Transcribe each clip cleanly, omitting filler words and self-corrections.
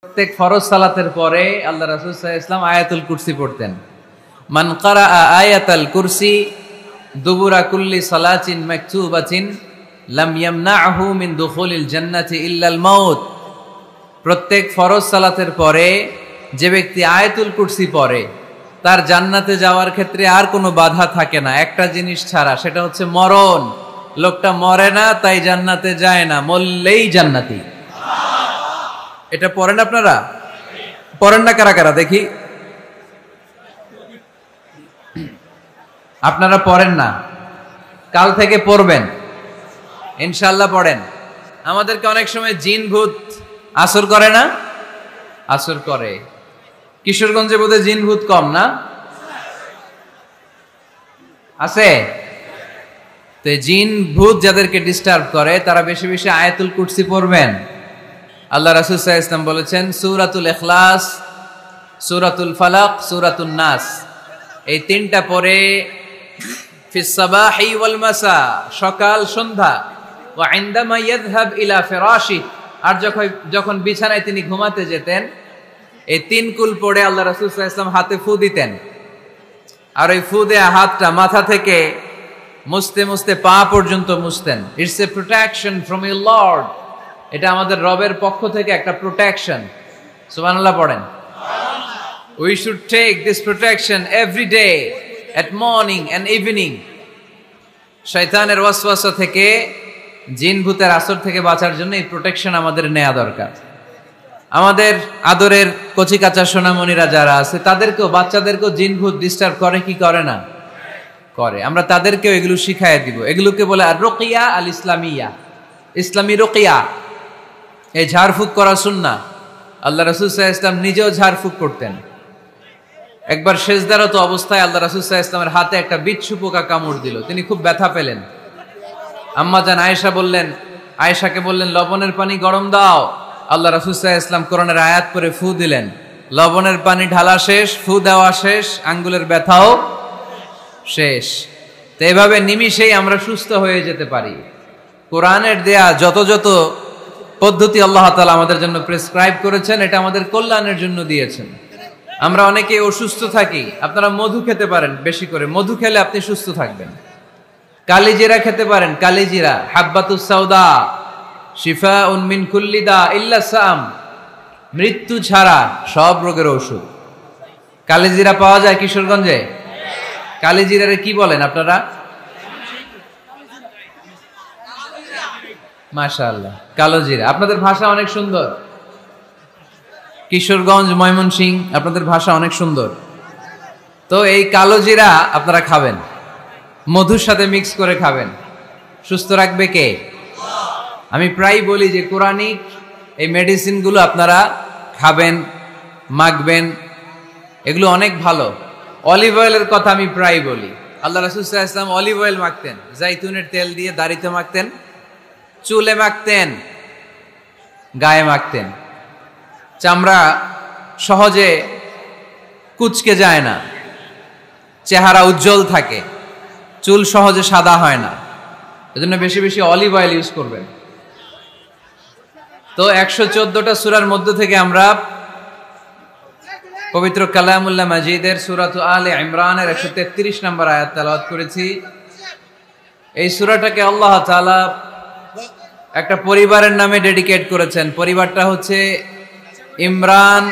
প্রত্যেক ফরজ সালাতের পরে আল্লাহ রাসূল সাল্লাল্লাহু আলাইহি ওয়াসাল্লাম আয়াতুল কুরসি পড়তেন। মান ক্বারাআ আয়াতাল কুরসি দুবুরা কুল্লি সালাতিন মাকতুবাতিন লাম ইয়ামনাহু মিন দুখুলিল জান্নাতি ইল্লাল মাউত। প্রত্যেক ফরজ সালাতের পরে যে ব্যক্তি আয়াতুল কুরসি পড়ে তার জান্নাতে যাওয়ার ক্ষেত্রে আর কোনো বাধা থাকে না, একটা জিনিস ছাড়া, সেটা হচ্ছে মরণ। লোকটা মরে না তাই জান্নাতে যায় না, মরলেই জান্নাতি। এটা পড়েন আপনারা? পড়েন না কারা কারা দেখি? আপনারা পড়েন না, কাল থেকে পড়বেন ইনশাআল্লাহ। পড়েন। আমাদেরকে অনেক সময় জিন ভূত আসর করে না? আসর করে। কিশোরগঞ্জে বোধহয় জিন ভূত কম না? আছে? তো জিন ভূত যাদেরকে ডিস্টার্ব করে তারা বেশি বেশি আয়াতুল কুরসি পড়বেন। আল্লাহ রাসূল সাল্লাল্লাহু আলাইহি ওয়াসাল্লাম বলেছেন, সূরাতুল ইখলাস, সূরাতুল ফালাক, সূরাতুন নাস, এই তিনটা পড়ে ফিস সাবাহি ওয়াল মাসা, সকাল সন্ধ্যা, ওয়া ইনদামা ইয়াযহাব ইলা ফিরাশি, আর যখন বিছানায় তিনি ঘুমাতে যেতেন এই তিন কুল পড়ে আল্লাহ রাসূল সাল্লাল্লাহু আলাইহি ওয়াসাল্লাম হাতে ফু দিতেন। আর ওই ফু দেয়া হাতটা মাথা থেকে মুছতে মুছতে পা পর্যন্ত মুছতেন। It's a protection from your Lord. এটা আমাদের রবের পক্ষ থেকে একটা প্রোটেকশন। সুবহানাল্লাহ পড়েন। We should take this protection every day at morning and evening. শয়তানের ওয়াসওয়াসা থেকে, জিন ভূতের আসর থেকে বাঁচার জন্য এই প্রোটেকশন আমাদের নেওয়া দরকার। আমাদের আদরের কচি কাঁচা সোনামণিরা যারা আছে তাদেরকেও, বাচ্চাদেরকেও জিন ভূত ডিস্টার্ব করে কি করে না? করে। আমরা তাদেরকেও এগুলো শিখাইয়া দিব। এগুলোকে বলে আর রুকিয়া আল ইসলামিয়া, ইসলামী রুকিয়া। এই ঝাড়ফুঁক করা সুন্নাহ। আল্লাহ রাসূল সাল্লাল্লাহু আলাইহি ওয়াসাল্লাম নিজেও ঝাড়ফুঁক করতেন। একবার সেজদারত অবস্থায় আল্লাহ রাসূল সাল্লাল্লাহু আলাইহি ওয়াসাল্লামের হাতে একটা বিচ্ছু পোকা কামড় দিল। তিনি খুব ব্যথা পেলেন। আম্মা জান আয়েশাকে বললেন লবণের পানি গরম দাও। আল্লাহ রাসূল সাল্লাল্লাহু আলাইহি ওয়াসাল্লাম কোরআনের আয়াত পড়ে ফু দিলেন। লবণের পানি ঢালা শেষ, ফু দেওয়া শেষ, আঙ্গুলের ব্যথাও শেষ। তো এভাবে নিমিষেই আমরা সুস্থ হয়ে যেতে পারি। কোরআনের দেয়া যত যত পদ্ধতি আল্লাহ তাআলা আমাদের জন্য প্রেসক্রাইব করেছেন, এটা আমাদের কল্যাণের জন্য দিয়েছেন। আমরা অনেকে অসুস্থ থাকি। আপনারা মধু খেতে পারেন, বেশি করে মধু খেলে আপনি সুস্থ থাকবেন। কালিজিরা খেতে পারেন, কালিজিরা, হাব্বাতুস সাউদা শিফাউন মিন কুল্লি দা ইল্লা সাম, মৃত্যু ছাড়া সব রোগের ঔষধ। কালিজিরা পাওয়া যায় কিশোরগঞ্জে? কালিজিরারে কি বলেন আপনারা? মাশাআল্লাহ, কালো জিরা। আপনাদের ভাষা অনেক সুন্দর। কিশোরগঞ্জ, ময়মনসিংহ, আপনাদের ভাষা অনেক সুন্দর। তো এই কালো জিরা আপনারা খাবেন, মধুর সাথে মিক্স করে খাবেন। সুস্থ রাখবে কে? আমি প্রায় বলি যে কোরআনিক এই মেডিসিনগুলো আপনারা খাবেন, মাখবেন, এগুলো অনেক ভালো। অলিভ অয়েলের কথা আমি প্রায় বলি। আল্লাহ রাসূল সাল্লাল্লাহু আলাইহি ওয়াসাল্লাম অলিভ অয়েল মাখতেন, জাইতুনের তেল দিয়ে দাড়িতে মাখতেন, চুলে মাখতেন, গায়ে মাখতেন। চামড়া সহজে কুচকে যায় না, চেহারা উজ্জ্বল থাকে, চুল সহজে সাদা হয় না। এজন্য বেশি বেশি অলিভ অয়েল ইউজ করবেন। তো 114টা সূরার মধ্য থেকে আমরা পবিত্র কালামুল্লাহ মাজিদের সূরাতু আলে ইমরানের 133 নম্বর আয়াত তেলাওয়াত করেছি। এই সূরাটাকে আল্লাহ তাআলা একটা পরিবারের নামে ডেডিকেট করেছেন। পরিবারটা হচ্ছে ইমরান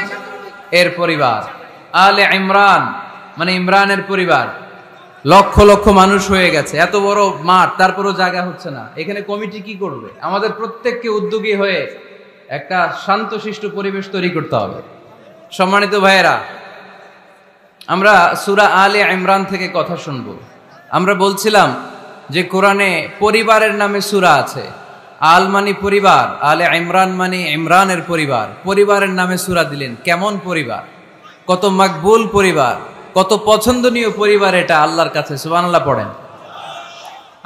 এর পরিবার। আলে ইমরান মানে ইমরানের পরিবার। লক্ষ লক্ষ মানুষ হয়ে গেছে, এত বড় মাঠ, তারপরও জায়গা হচ্ছে না। এখানে কমিটি কি করবে? আমাদের প্রত্যেককে উদ্যোগী হয়ে একটা শান্তশিষ্ট পরিবেশ তৈরি করতে হবে। সম্মানিত ভাইয়েরা, আমরা সূরা আলে ইমরান থেকে কথা শুনবো। আমরা বলছিলাম যে কোরআনে পরিবারের নামে সূরা আছে। আল মানে পরিবার, আলে ইমরান মানে ইমরানের পরিবার। পরিবারের নামে সূরা দিলেন। কেমন পরিবার, কত মাকবুল পরিবার, কত পছন্দনীয় পরিবার এটা আল্লাহর কাছে। সুবহানাল্লাহ পড়েন।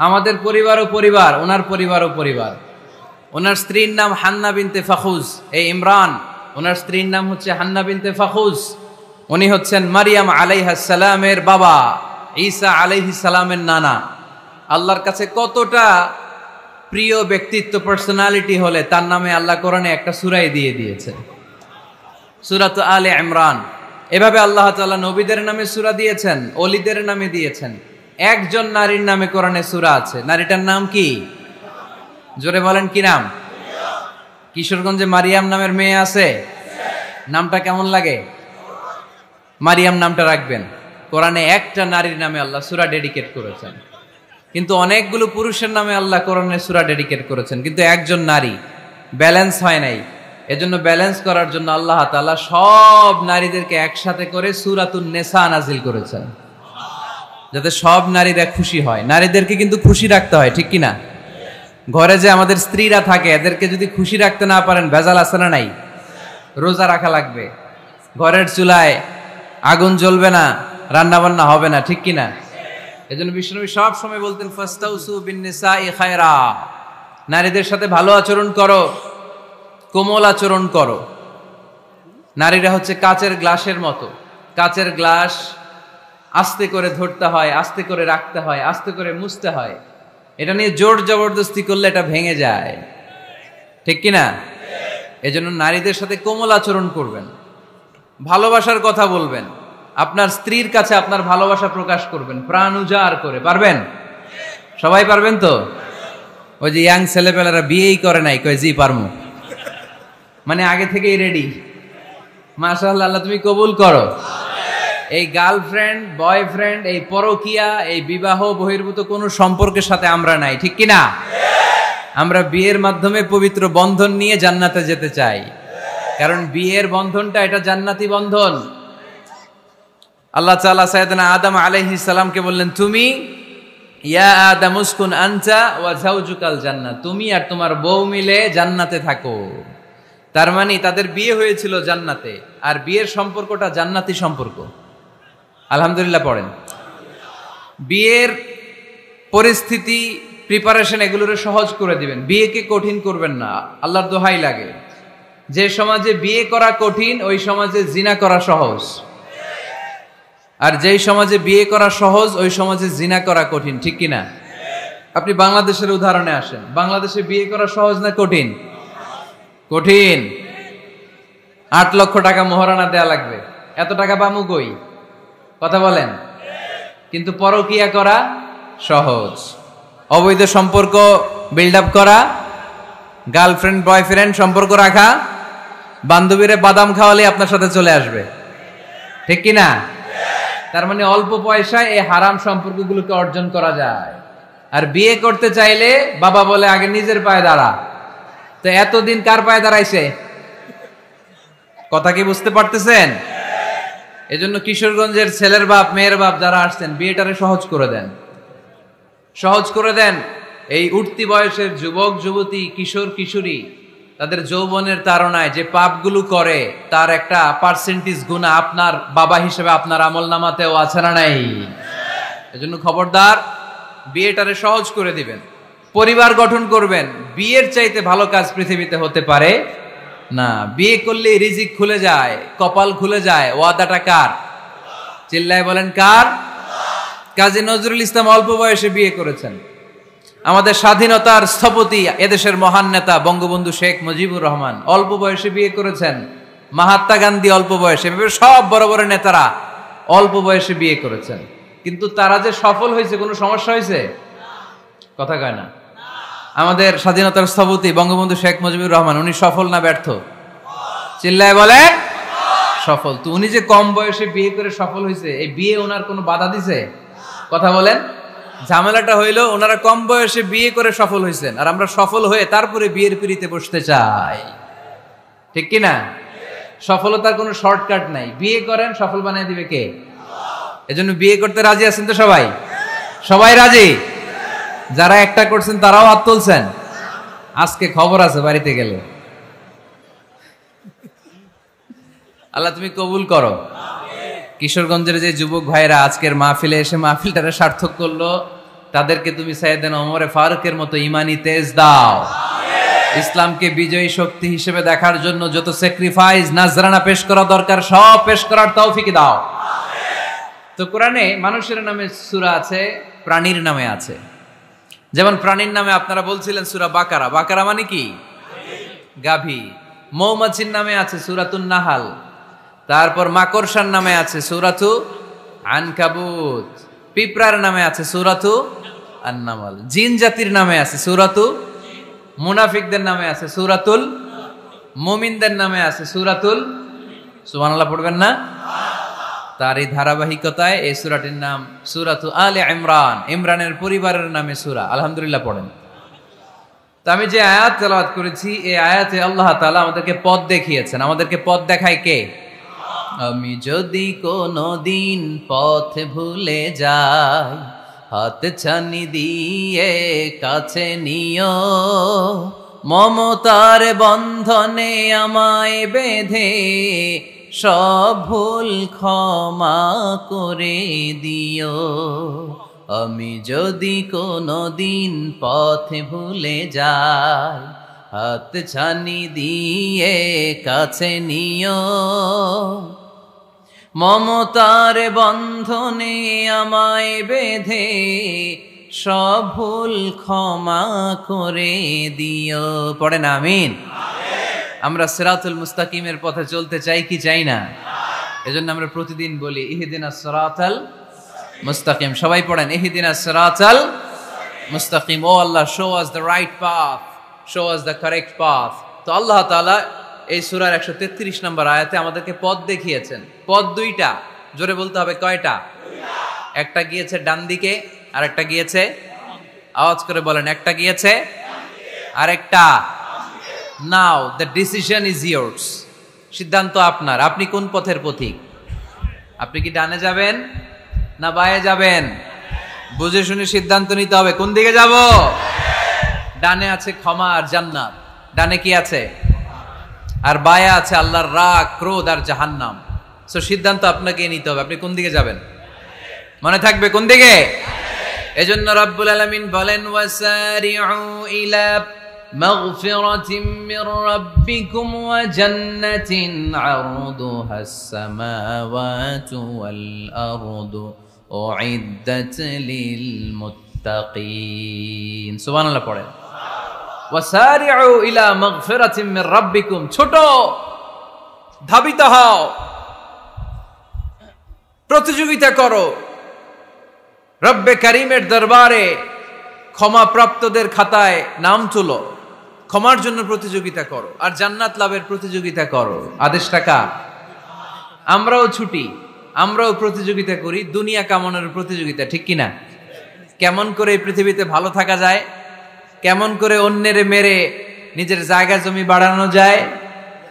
আমাদের পরিবারও পরিবার, ওনার পরিবারও পরিবার। ওনার স্ত্রীর নাম হান্না বিনতে ফাখুজ। এই ইমরান, ওনার স্ত্রীর নাম হচ্ছে হান্না বিনতে ফাখুজ। উনি হচ্ছেন মারিয়াম আলাইহিস সালামের বাবা, ঈসা আলাইহিস সালামের নানা। আল্লাহর কাছে কতটা প্রিয় ব্যক্তিত্ব, পার্সোনালিটি হলে তার নামে আল্লাহ কোরআনে একটা সূরাই দিয়ে দিয়েছে। সূরাত আলে ইমরান। এভাবে আল্লাহ তাআলা নবীদের নামে সূরা দিয়েছেন, ওলিদের নামে দিয়েছেন। একজন নারীর নামে কোরআনে সূরা আছে, নারীটার নাম কি? জোরে বলেন, কি নাম? কিশোরগঞ্জে মারিয়াম নামের মেয়ে আছে? নামটা কেমন লাগে? মারিয়াম নামটা রাখবেন। কোরআনে একটা নারীর নামে আল্লাহ সূরা ডেডিকেট করেছেন, কিন্তু অনেকগুলো পুরুষের নামে আল্লাহ কোরআনে সূরা ডেডিকেট করেছেন, কিন্তু একজন নারী, ব্যালেন্স হয় নাই। এজন্য ব্যালেন্স করার জন্য আল্লাহ তাআলা সব নারীদেরকে একসাথে করে সূরাতুন নিসা নাজিল করেছেন, যাতে সব নারীরা খুশি হয়। নারীদেরকে কিন্তু খুশি রাখতে হয়, ঠিক কিনা? ঘরে যে আমাদের স্ত্রীরা থাকে, এদেরকে যদি খুশি রাখতে না পারেন, ভেজাল আছে না নাই? রোজা রাখা লাগবে, ঘরের চুলায় আগুন জ্বলবে না, রান্না বান্না হবে না, ঠিক কিনা? এজন্য বিশ্বনবী সব সময় বলতেন, ফাস্তাউসু বিন-নিসাই খায়রা, নারীদের সাথে ভালো আচরণ করো, কোমল আচরণ করো। নারীরা হচ্ছে কাচের গ্লাসের মতো। কাচের গ্লাস আস্তে করে ধরতে হয়, আস্তে করে রাখতে হয়, আস্তে করে মুছতে হয়। এটা নিয়ে জোর জবরদস্তি করলে এটা ভেঙে যায়, ঠিক কিনা? এজন্য নারীদের সাথে কোমল আচরণ করবেন, ভালোবাসার কথা বলবেন, আপনার স্ত্রীর কাছে আপনার ভালোবাসা প্রকাশ করবেন প্রাণ উজাড় করে। পারবেন? সবাই পারবেন তো? ওই যে ইয়াং ছেলেপেলেরা বিয়েই করে নাই, কয় জি পারমু, মানে আগে থেকেই রেডি। মাশাআল্লাহ, আল্লাহ তুমি কবুল করো। এই গার্লফ্রেন্ড বয়ফ্রেন্ড, এই পরকিয়া, এই বিবাহ বহির্ভূত কোনো সম্পর্কের সাথে আমরা নাই, ঠিক কিনা? আমরা বিয়ের মাধ্যমে পবিত্র বন্ধন নিয়ে জান্নাতে যেতে চাই, কারণ বিয়ের বন্ধনটা এটা জান্নাতি বন্ধন। আল্লাহ তাআলা সাইয়েদনা আদম আলাইহিস সালামকে বললেন, তুমি ইয়া আদম উসকুন আনতা ওয়া যাওজুকাল জান্নাহ, তুমি আর তোমার বউ মিলে জান্নাতে থাকো। তার মানে তাদের বিয়ে হয়েছিল জান্নাতে, আর বিয়ের সম্পর্কটা জান্নাতি সম্পর্ক। আলহামদুলিল্লাহ পড়েন। বিয়ের পরিস্থিতি, প্রিপারেশন এগুলোরে সহজ করে দিবেন, বিয়েকে কঠিন করবেন না। আল্লাহর দোহাই লাগে, যে সমাজে বিয়ে করা কঠিন ওই সমাজে জিনা করা সহজ, আর যেই সমাজে বিয়ে করা সহজ ওই সমাজে জিনা করা কঠিন, ঠিক কিনা? আপনি বাংলাদেশের উদাহরণে আসেন, বাংলাদেশে বিয়ে করা সহজ না কঠিন? কঠিন। 8 লক্ষ টাকা মোহরানা দেয়া লাগবে, এত টাকা পামু কই? কথা বলেন। কিন্তু পরকিয়া করা সহজ, অবৈধ সম্পর্ক বিল্ড আপ করা, গার্লফ্রেন্ড বয়ফ্রেন্ড সম্পর্ক রাখা, বান্ধবীরে বাদাম খাওয়ালে আপনার সাথে চলে আসবে, ঠিক কিনা? তার মানে অল্প পয়সায় এই হারাম সম্পর্কগুলোকে অর্জন করা যায়। আর বিয়ে করতে চাইলে বাবা বলে আগে নিজের পায়ে দাঁড়া। তো এতদিন কার পায়ে দাঁড়াইছে? কথা কি বুঝতে পারতেছেন? এজন্য কিশোরগঞ্জের ছেলের বাপ মেয়ের বাপ যারা আসছেন, বিয়েটারে সহজ করে দেন, সহজ করে দেন। এই উঠতি বয়সের যুবক যুবতী, কিশোর কিশোরী, তাদের যৌবনের তাড়নায় যে পাপগুলো করে তার একটা পার্সেন্টেজ গুনাহ আপনার বাবা হিসেবে আপনার আমলনামাতেও আছে না নাই? এজন্য খবরদার, বিয়েটারে সহজ করে দিবেন, পরিবার গঠন করবেন। বিয়ের চাইতে ভালো কাজ পৃথিবীতে হতে পারে না। বিয়ে করলে রিজিক খুলে যায়, কপাল খুলে যায়। ওয়াদাটা কার? চিল্লায় বলেন কার? কাজী নজরুল ইসলাম অল্প বয়সে বিয়ে করেছেন। আমাদের স্বাধীনতার স্থপতি, এদেশের মহান নেতা বঙ্গবন্ধু শেখ মুজিবুর রহমান অল্প বয়সে বিয়ে করেছেন। মহাত্মা গান্ধী অল্প বয়সে, সব বড় বড় নেতারা অল্প বয়সে বিয়ে করেছেন। কিন্তু তারা যে সফল হয়েছে, কোনো সমস্যা হয়েছে? কথা কয় না। আমাদের স্বাধীনতার স্থপতি বঙ্গবন্ধু শেখ মুজিবুর রহমান, উনি সফল না ব্যর্থ? চিল্লায় বলে সফল। তো উনি যে কম বয়সে বিয়ে করে সফল হয়েছে, এই বিয়ে ওনার কোনো বাধা দিছে? কথা বলেন। ঝামেলাটা হইলো ওনারা কম বয়সে বিয়ে করে সফল হয়েছেন, আর আমরা সফল হয়ে তারপরে বিয়ের পিড়িতে বসতে চাই, ঠিক কিনা? সফলতার কোনো শর্টকাট নাই। বিয়ে করেন, সফল বানিয়ে দিবে কে? এজন্য বিয়ে করতে রাজি আছেন তো সবাই? সবাই রাজি? যারা একটা করছেন তারাও হাত তুলছেন। আজকে খবর আছে বাড়িতে গেলে। আল্লাহ তুমি কবুল করো। কিশোরগঞ্জের যে যুবক ভাইরা আজকের মাহফিলে এসে মাহফিলটারে সার্থক করলো, তাদেরকে তুমি সাইয়েদনা ওমরে ফারুকের মতো ঈমানি তেজ দাও। ইসলামকে বিজয়ী শক্তি হিসেবে দেখার জন্য যত স্যাক্রিফাইস নাজরানা পেশ করা দরকার সব পেশ করার তৌফিক দাও। তো কোরআনে মানুষের নামে সূরা আছে, প্রাণীর নামে আছে। যেমন প্রাণীর নামে আপনারা বলছিলেন সূরা বাকারা। বাকারা মানে কি? গাভী। মৌমাছির নামে আছে সূরাতুন নাহাল। তারপর মাকড়সার নামে আছে সূরাতু আনকাবুত, পিঁপড়ার নামে আছে সূরাতু আন-নামল, জিন জাতির নামে আছে সূরাতু, মুনাফিকদের নামে আছে সূরাতুল, মুমিনদের নামে আছে সূরাতুল। সুবহানাল্লাহ পড়বেন না? তার এই ধারাবাহিকতায় এই সূরাটির নাম সূরাতু আলে ইমরান, ইমরানের পরিবারের নামে সূরা। আলহামদুলিল্লাহ পড়েন। তো আমি যে আয়াত তেলাওয়াত করেছি এই আয়াতে আল্লাহ তাআলা আমাদেরকে পথ দেখিয়েছেন। আমাদেরকে পথ দেখায় কে? আমি যদি কোনো দিন পথ ভুলে যাই, হাত ছানি দিয়ে কাছে নিও, মমতার বন্ধনে আমায় বেঁধে সব ভুল ক্ষমা করে দিও। আমি যদি কোনো দিন পথ ভুলে যাই, হাত ছানি দিয়ে কাছে নিও, মমতার বন্ধনে আমায় বেঁধে সব ভুল ক্ষমা করে দিও। পড়েন আমিন। আমরা সিরাতুল মুস্তাকিমের পথে চলতে চাই কি চাই না? এজন্য আমরা প্রতিদিন বলি ইহদিনাস সিরাতাল মুস্তাকিম। সবাই পড়েন ইহদিনাস সিরাতাল মুস্তাকিম। ও Allah, show us the right path, show us the correct path. তো আল্লাহ তাআলা এই সূরার 133 নম্বর আয়াতে আমাদেরকে পথ দেখিয়েছেন। পথ দুইটা, জোরে বলতে হবে কয়টা? একটা গিয়েছে ডান দিকে আর একটা গিয়েছে, আওয়াজ করে বলেন, একটা গিয়েছে আর একটা। নাও দ্য ডিসিশন ইজ ইয়ার্স, সিদ্ধান্ত আপনার। আপনি কোন পথের পথিক? আপনি কি ডানে যাবেন না বায়ে যাবেন? বুঝে শুনে সিদ্ধান্ত নিতে হবে কোন দিকে যাব। ডানে আছে ক্ষমা আর জান্নাত, ডানে কি আছে? আর বায়ে আছে আল্লাহর রাগ, ক্রোধ আর জাহান্নাম। সো সিদ্ধান্ত আপনাকে নিতে হবে, আপনি কোন দিকে যাবেন। মনে থাকবে কোন দিকে। এজন্য রাব্বুল আলামিন বলেন ওয়াসারিউ ইলা মাগফিরাতিম মির রাব্বিকুম ওয়া জান্নাতিন আরদুহাস সামাওয়াতু ওয়াল আরদু উইদ্দাত লিল মুত্তাকিন। সুবহানাল্লাহ পড়েন। ওয়াসারিউ ইলা মাগফিরাতিম মির রাব্বিকুম, ছোট ধাবিত হও, প্রতিযোগিতা করো রব্বে কারীমের দরবারে, ক্ষমা প্রাপ্তদের খাতায় নাম তুলো, ক্ষমার জন্য প্রতিযোগিতা করো আর জান্নাত লাভের প্রতিযোগিতা করো। আদেশটা কার? আমরাও ছুটি, আমরাও প্রতিযোগিতা করি, দুনিয়া কামানোর প্রতিযোগিতা, ঠিক কিনা? কেমন করে এই পৃথিবীতে ভালো থাকা যায়, কেমন করে অন্যের মেরে নিজের জায়গা জমি বাড়ানো যায়,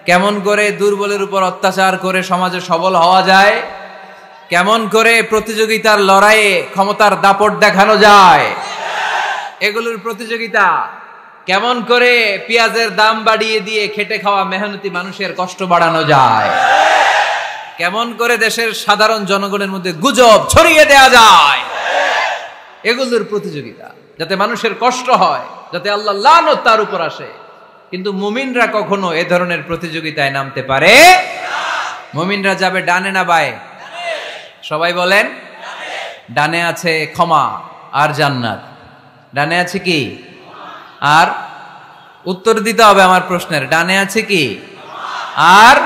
কেমন করে দুর্বলের উপর অত্যাচার করে সমাজে সবল হওয়া যায়, কেমন করে প্রতিযোগিতার লড়াইয়ে ক্ষমতার দাপট দেখানো যায়, এগুলোর প্রতিযোগিতা। কেমন করে পেঁয়াজের দাম বাড়িয়ে দিয়ে খেটে খাওয়া মেহনতি মানুষের কষ্ট বাড়ানো যায়, কেমন করে দেশের সাধারণ জনগণের মধ্যে গুজব ছড়িয়ে দেয়া যায়, এগুলোর প্রতিযোগিতা, যাতে মানুষের কষ্ট হয়, যাতে আল্লাহ লানত তার উপর আসে। কিন্তু মুমিনরা কখনো এ ধরনের প্রতিযোগিতায় নামতে পারে না। মুমিনরা যাবে ডানে না বায়ে? সবাই বলেন। ডানে আছে ক্ষমা আর জান্নাত। ডানে আছে কি? আর উত্তর দিতে হবে আমার প্রশ্নের, ডানে আছে কি? আর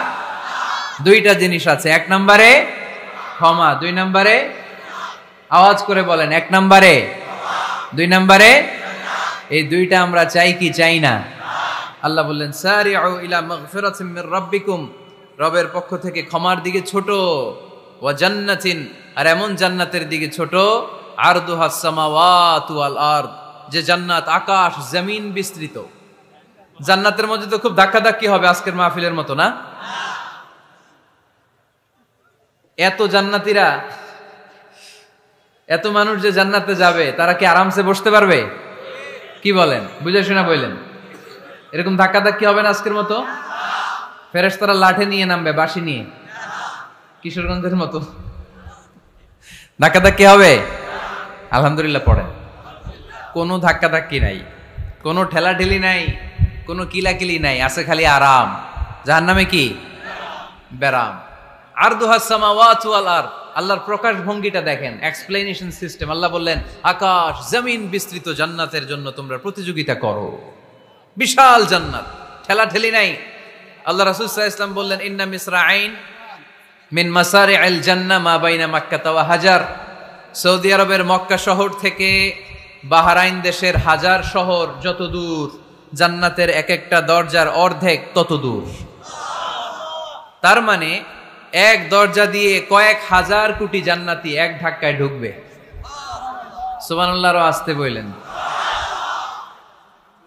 দুইটা জিনিস আছে, এক নম্বরে ক্ষমা, দুই নম্বরে, আওয়াজ করে বলেন, এক নম্বরে, দুই নম্বরে। এই দুইটা আমরা চাই কি চাই না? আল্লাহ বললেন সারিউ ইলা মাগফিরাতিম মির রাব্বিকুম, রবের পক্ষ থেকে ক্ষমার দিকে ছোট, ওয়া জান্নাতিন, আর এমন জান্নাতের দিকে ছোট, আরদুহাস সামাওয়াতু ওয়াল আরদ, যে জান্নাত আকাশ জমিন বিস্তৃত। জান্নাতের মধ্যে তো খুব ধাক্কাধাক্কি হবে আজকের মাহফিলের মতো না? এত জান্নাতীরা, এত মানুষ যে জান্নাতে যাবে, তারা কি আরামসে বসতে পারবে? কি বলেন? বুঝে শোনা বললেন। এরকম ধাক্কাধাক্কি হবে না আজকের মতো? ফেরেশতারা লাঠি নিয়ে নামবে, বাঁশি নিয়ে, কিশোরগঞ্জের মতো ধাক্কাধাক্কি হবে? আলহামদুলিল্লাহ পড়েন। কোনো ধাক্কাধাক্কি নাই, কোনো ঠেলাঠেলি নাই, কোনো কিলাকিলি নাই, আছে খালি আরাম। জাহান্নামে কি? বেরাম। আরদুহাস সামাওয়াতু ওয়াল আরদ, আল্লাহর প্রকাশ ভঙ্গিটা দেখেন, এক্সপ্লেনেশন সিস্টেম। আল্লাহ বললেন আকাশ জমিন বিস্তৃত জান্নাতের জন্য তোমরা প্রতিযোগিতা করো। বিশাল জান্নাত, ঠেলাঠেলি নাই। আল্লাহ রাসূল সাল্লাল্লাহু আলাইহি ওয়াসাল্লাম বললেন ইন্না মিসরাঈন মিন মাসারি'আল জান্নাহ মা বাইনা মাক্কা ওয়া হাজার। সৌদি আরবের মক্কা শহর থেকে বাহরাইন দেশের হাজার শহর যত দূর, জান্নাতের এক একটা দরজার অর্ধেক তত দূর। তার মানে এক দরজা দিয়ে কয়েক হাজার কোটি জান্নাতি এক ধাক্কায় ঢুকবে। সুবহানাল্লাহ, আসতে বললেন।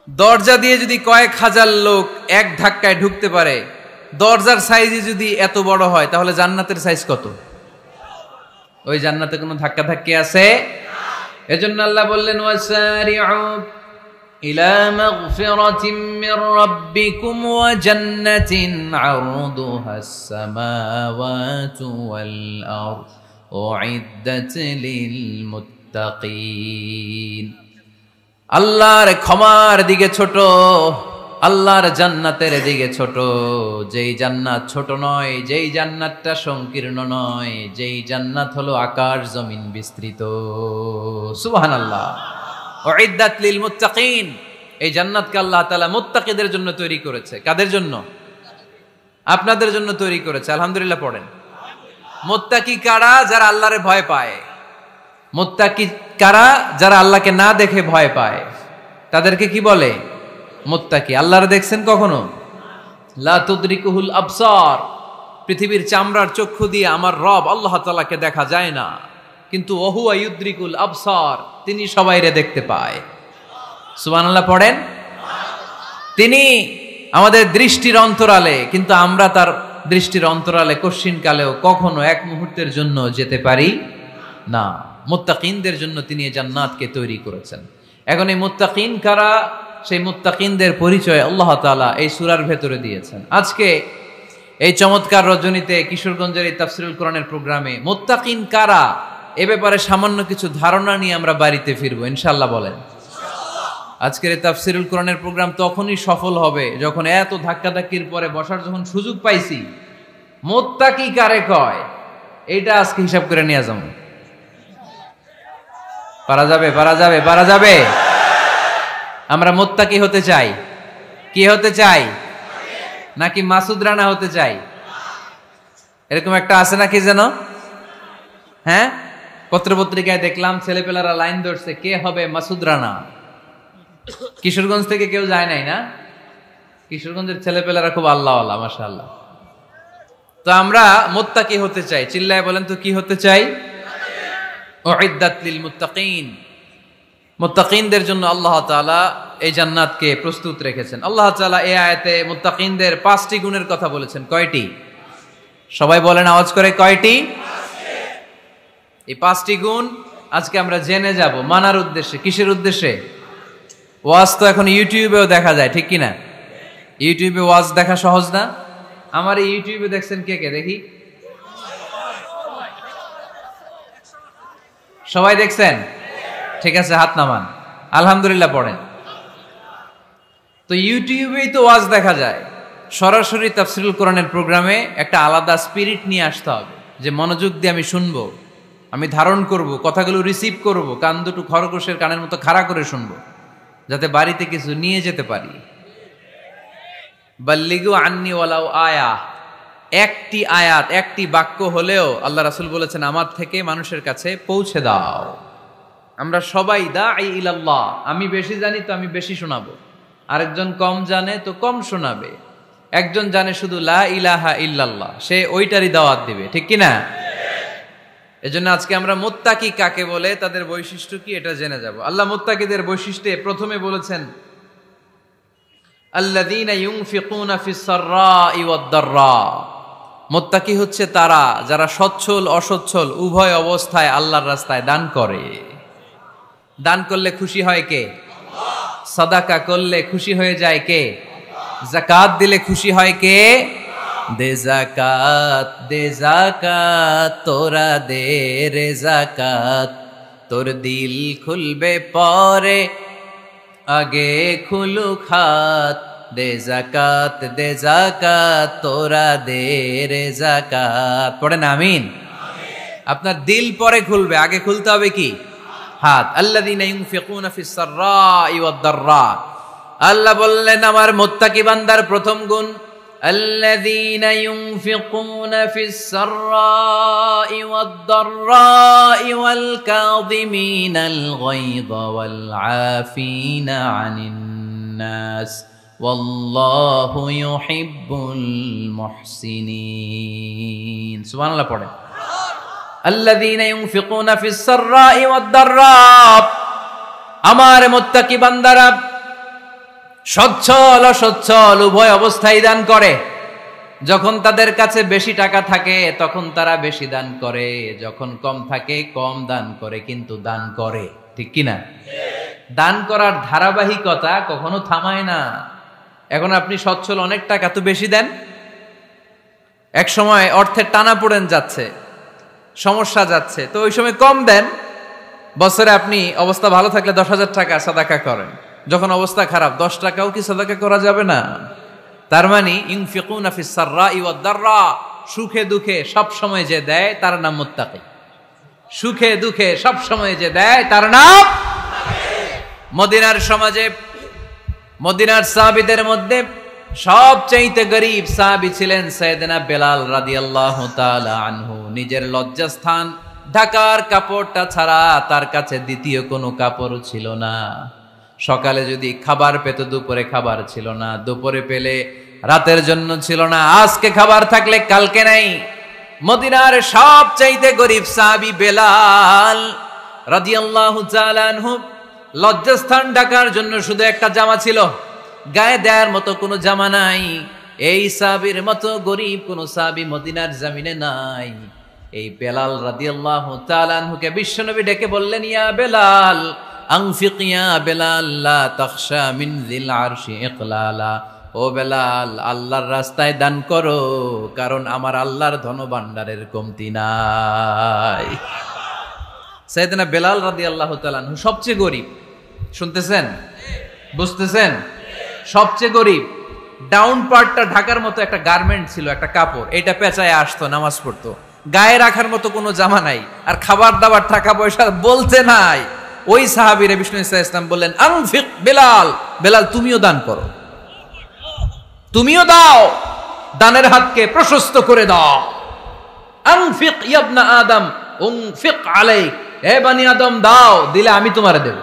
দরজা দিয়ে যদি কয়েক হাজার লোক এক ধাক্কায় ঢুকতে পারে, দরজার সাইজই যদি এত বড় হয়, তাহলে জান্নাতের সাইজ কত? ওই জান্নাতে কোনো ধাক্কা ধাক্কি আছে? এজন্য আল্লাহ বললেন ওয়াসারিউ ইলা মাগফিরাতিম মির রাব্বিকুম ওয়া জান্নাতিন আরদুহাস সামাওয়াতু ওয়াল আরদ উইদ্দাত লিল মুত্তাকিন। আল্লাহর ক্ষমার দিকে ছোট, আল্লাহর জান্নাতের দিকে ছোট। যেই জান্নাত ছোট নয়, যেই জান্নাতটা সংকীর্ণ নয়, যেই জান্নাত হলো আকাশ জমিন বিস্তৃত। সুবহানাল্লাহ। উইদ্দাত লিল মুত্তাকিন। এই জান্নাতকে আল্লাহ তাআলা মুত্তাকিদের জন্য তৈরি করেছে। কাদের জন্য? আপনাদের জন্য তৈরি করেছে। আলহামদুলিল্লাহ পড়েন। মুত্তাকি কারা? যারা আল্লাহরে ভয় পায়। মুত্তাকি কারা? যারা আল্লাহকে না দেখে ভয় পায়, তাদেরকে কি বলে? মুত্তাকি। আল্লাহরে দেখছেন কখনো? লা তুদরিকুহুল আবসার। পৃথিবীর চামড়ার চক্ষু দিয়ে আমার রব আল্লাহ তাআলাকে দেখা যায় না, কিন্তু ওহুয়া ইউদরিকুল আবসার, তিনি সবাইরে দেখতে পায়। সুবহানাল্লাহ পড়েন। তিনি আমাদের দৃষ্টির অন্তরালে, কিন্তু আমরা তার দৃষ্টির অন্তরালে কশ্চিন কালেও কখনো এক মুহূর্তের জন্য যেতে পারি না। মুত্তাকিনদের জন্য তিনি এই জান্নাতকে তৈরি করেছেন। এখন এই মুত্তাকিন কারা, সেই মুত্তাকিনদের পরিচয় আল্লাহ তাআলা এই সূরার ভেতরে দিয়েছেন। আজকে এই চমৎকার রজনীতে কিশোরগঞ্জের এই তাফসীরুল কোরআনের প্রোগ্রামে মুত্তাকিন কারা এ ব্যাপারে সামান্য কিছু ধারণা নিয়ে আমরা বাড়িতে ফিরবো ইনশাআল্লাহ। বলেন, আজকের এই তাফসীরুল কোরআনের প্রোগ্রাম তখনই সফল হবে যখন এত ধাক্কাধাক্কির পরে বসার যখন সুযোগ পাইছি, মুত্তাকি কারে কয় এইটা আজকে হিসাব করে নিয়ে যাবো। পারা যাবে? পারা যাবে? পারা যাবে? আমরা মুত্তাকি হতে চাই। কি হতে চাই? নাকি মাসুদ রানা হতে চাই? এরকম একটা আছে নাকি যেন? হ্যাঁ, পত্রপত্রিকায় দেখলাম ছেলেপেলারা লাইন ধরছে, কে হবে মাসুদ রানা। কিশোরগঞ্জ থেকে কেউ যায় নাই না? কিশোরগঞ্জের ছেলেপেলারা খুব আল্লাহওয়ালা, মাশাআল্লাহ। তো আমরা মুত্তাকি হতে চাই। চিল্লায় বলেন তো, কি হতে চাই? উইদ্দাত লিল মুত্তাকিন। মুত্তাকিনদের জন্য আল্লাহ তাআলা এই জান্নাতকে প্রস্তুত রেখেছেন। আল্লাহ তাআলা এই আয়াতে মুত্তাকিনদের 5টি গুণের কথা বলেছেন। কয়টি? সবাই বলেন আওয়াজ করে, কয়টি? এই 5টি গুণ আজকে আমরা জেনে যাব মানার উদ্দেশ্যে। কিসের উদ্দেশ্যে? ওয়াজ তো এখন ইউটিউবেও দেখা যায়, ঠিক কিনা? ইউটিউবে ওয়াজ দেখা সহজ না? আমার এই ইউটিউবে দেখছেন কে কে? দেখি, সবাই দেখছেন? ঠিক আছে, হাত নামান। আলহামদুলিল্লাহ পড়েন। তো ইউটিউবেই তো ওয়াজ দেখা যায়। সরাসরি তাফসীরুল কোরআনের প্রোগ্রামে একটা আলাদা স্পিরিট নিয়ে আসতে হবে, যে মনোযোগ দিয়ে আমি শুনবো, আমি ধারণ করব, কথাগুলো রিসিভ করব, কান দুটো খরগোশের কানের মতো খাড়া করে শুনবো, যাতে বাড়িতে কিছু নিয়ে যেতে পারি। বাল্লিগু আন্নি ওয়ালাউ আয়া। একটি আয়াত, একটি বাক্য হলেও আল্লাহ রাসূল বলেছেন আমার থেকে মানুষের কাছে পৌঁছে দাও। আমরা সবাই দাঈ ইলাল্লাহ। আমি বেশি জানি তো আমি বেশি শোনাবো, আরেকজন কম জানে তো কম শোনাবে। একজন জানে শুধু লা ইলাহা ইল্লাল্লাহ, সে ওইটারই দাওয়াত দিবে, ঠিক কিনা? এজন্য আজকে আমরা মুত্তাকি কাকে বলে, তাদের বৈশিষ্ট্য কি, এটা জেনে যাব। আল্লাহ মুত্তাকিদের বৈশিষ্ট্যে প্রথমে বলেছেন আল্লাযীনা ইউনফিকুনা ফিস সাররাই ওয়াদ দাররা। মুত্তাকি হচ্ছে তারা যারা সচ্ছল অসচ্ছল উভয় অবস্থায় আল্লাহর রাস্তায় দান করে। দান করলে খুশি হয় কে? আল্লাহ। সাদাকা করলে খুশি হয়ে যায় কে? যাকাত দিলে খুশি হয় কে? দে যাকাত, দে যাকাত, তোরা দে রে যাকাত, তোর দিল খুলবে পরে আগে খুলুক হাত। দে যাকাত, দে যাকাত, তোরা দে রে যাকাত। পড়েন আমিন। আপনার দিল পরে খুলবে, আগে খুলতে হবে কি? হাত। আল্লাযীনা ইউনফিকুনা ফিস সাররাই ওয়াদ দাররা। আল্লাহ বললেন আমার মুত্তাকি বান্দার প্রথম গুণ الذين ينفقون في السراء والضراء والكاظمين الغيظ والعافين عن الناس والله يحب المحسنين سبحان الله পড়ে الذين ينفقون في السراء والضراء আমার মুত্তাকি বান্দারা সচ্ছল অসচ্ছল উভয় অবস্থায় দান করে। যখন তাদের কাছে বেশি টাকা থাকে তখন তারা বেশি দান করে, যখন কম থাকে কম দান করে, কিন্তু দান করে, ঠিক কিনা? দান করার ধারাবাহিকতা কখনো থামায় না। এখন আপনি সচ্ছল, অনেক টাকা তো বেশি দেন, এক সময় অর্থের টানা পড়েন যাচ্ছে, সমস্যা যাচ্ছে, তো ওই সময় কম দেন। বছরে আপনি অবস্থা ভালো থাকলে 10,000 টাকা সাদাকা করেন, যখন অবস্থা খারাপ 10 টাকাও কি সাদাকা করা যাবে না? তার মানে ইনফিকুনা ফিস সাররাই ওয়াদ দাররা, সুখে দুঃখে সব সময় যে দেয় তার নাম মুত্তাকি। সুখে দুঃখে সব সময় যে দেয় তার নাম মদিনার সমাজে, মদিনার সাহাবীদের মধ্যে সবচেয়ে গরীব সাহাবী ছিলেন সাইয়েদনা বেলাল রাদিয়াল্লাহু তাআলা আনহু। নিজের লজ্জাস্থান ঢাকার কাপড়টা ছাড়া তার কাছে দ্বিতীয় কোনো কাপড় ছিল না। সকালে যদি খাবার পেত, দুপুরে খাবার ছিল না, দুপুরে পেলে রাতের জন্য ছিল না, আজকে খাবার থাকলে কালকে নাই। মদিনার সবচাইতে গরীব সাহাবী বেলাল রাদিয়াল্লাহু তাআলা আনহু, লজ্জাস্থান ঢাকার জন্য শুধু একটা জামা ছিল, গায়ে দেওয়ার মতো কোনো জামা নাই। এই সাহাবীর মতো গরীব কোন সাহাবী মদিনার জমিনে নাই। এই বেলাল রাদিয়াল্লাহু তাআলা আনহুকে বিশ্বনবী ডেকে বললেন, ইয়া বেলাল আনফিক ইয়া বেলাল লা তাখশা মিন যিল আরশি ইকলালা। ও বেলাল, আল্লাহর রাস্তায় দান করো, কারণ আমার আল্লাহর ধনভাণ্ডারের কমতি নাই। সাইয়েদনা বেলাল রাদিয়াল্লাহু তাআলা আনহু সবচেয়ে গরীব, শুনতেছেন, বুঝতেছেন? সবচেয়ে গরীব। ডাউন পার্টটা ঢাকার মতো একটা গার্মেন্ট ছিল, একটা কাপড়, এটা পেঁচায় আসতো, নামাজ পড়তো, গায়ে রাখার মতো কোনো জামা নাই, আর খাবার দাবার টাকা পয়সা বলতে নাই। ওই সাহাবীরে বিষ্ণু ইসা ইসলাম বললেন, আনফিক বেলাল, বেলাল তুমিও দান করো, তুমিও দাও, দানের হাতকে প্রশস্ত করে দাও। আনফিক ইবনা আদম উনফিক আলাইক, হে বনি আদম দাও, দিলে আমি তোমারে দেব।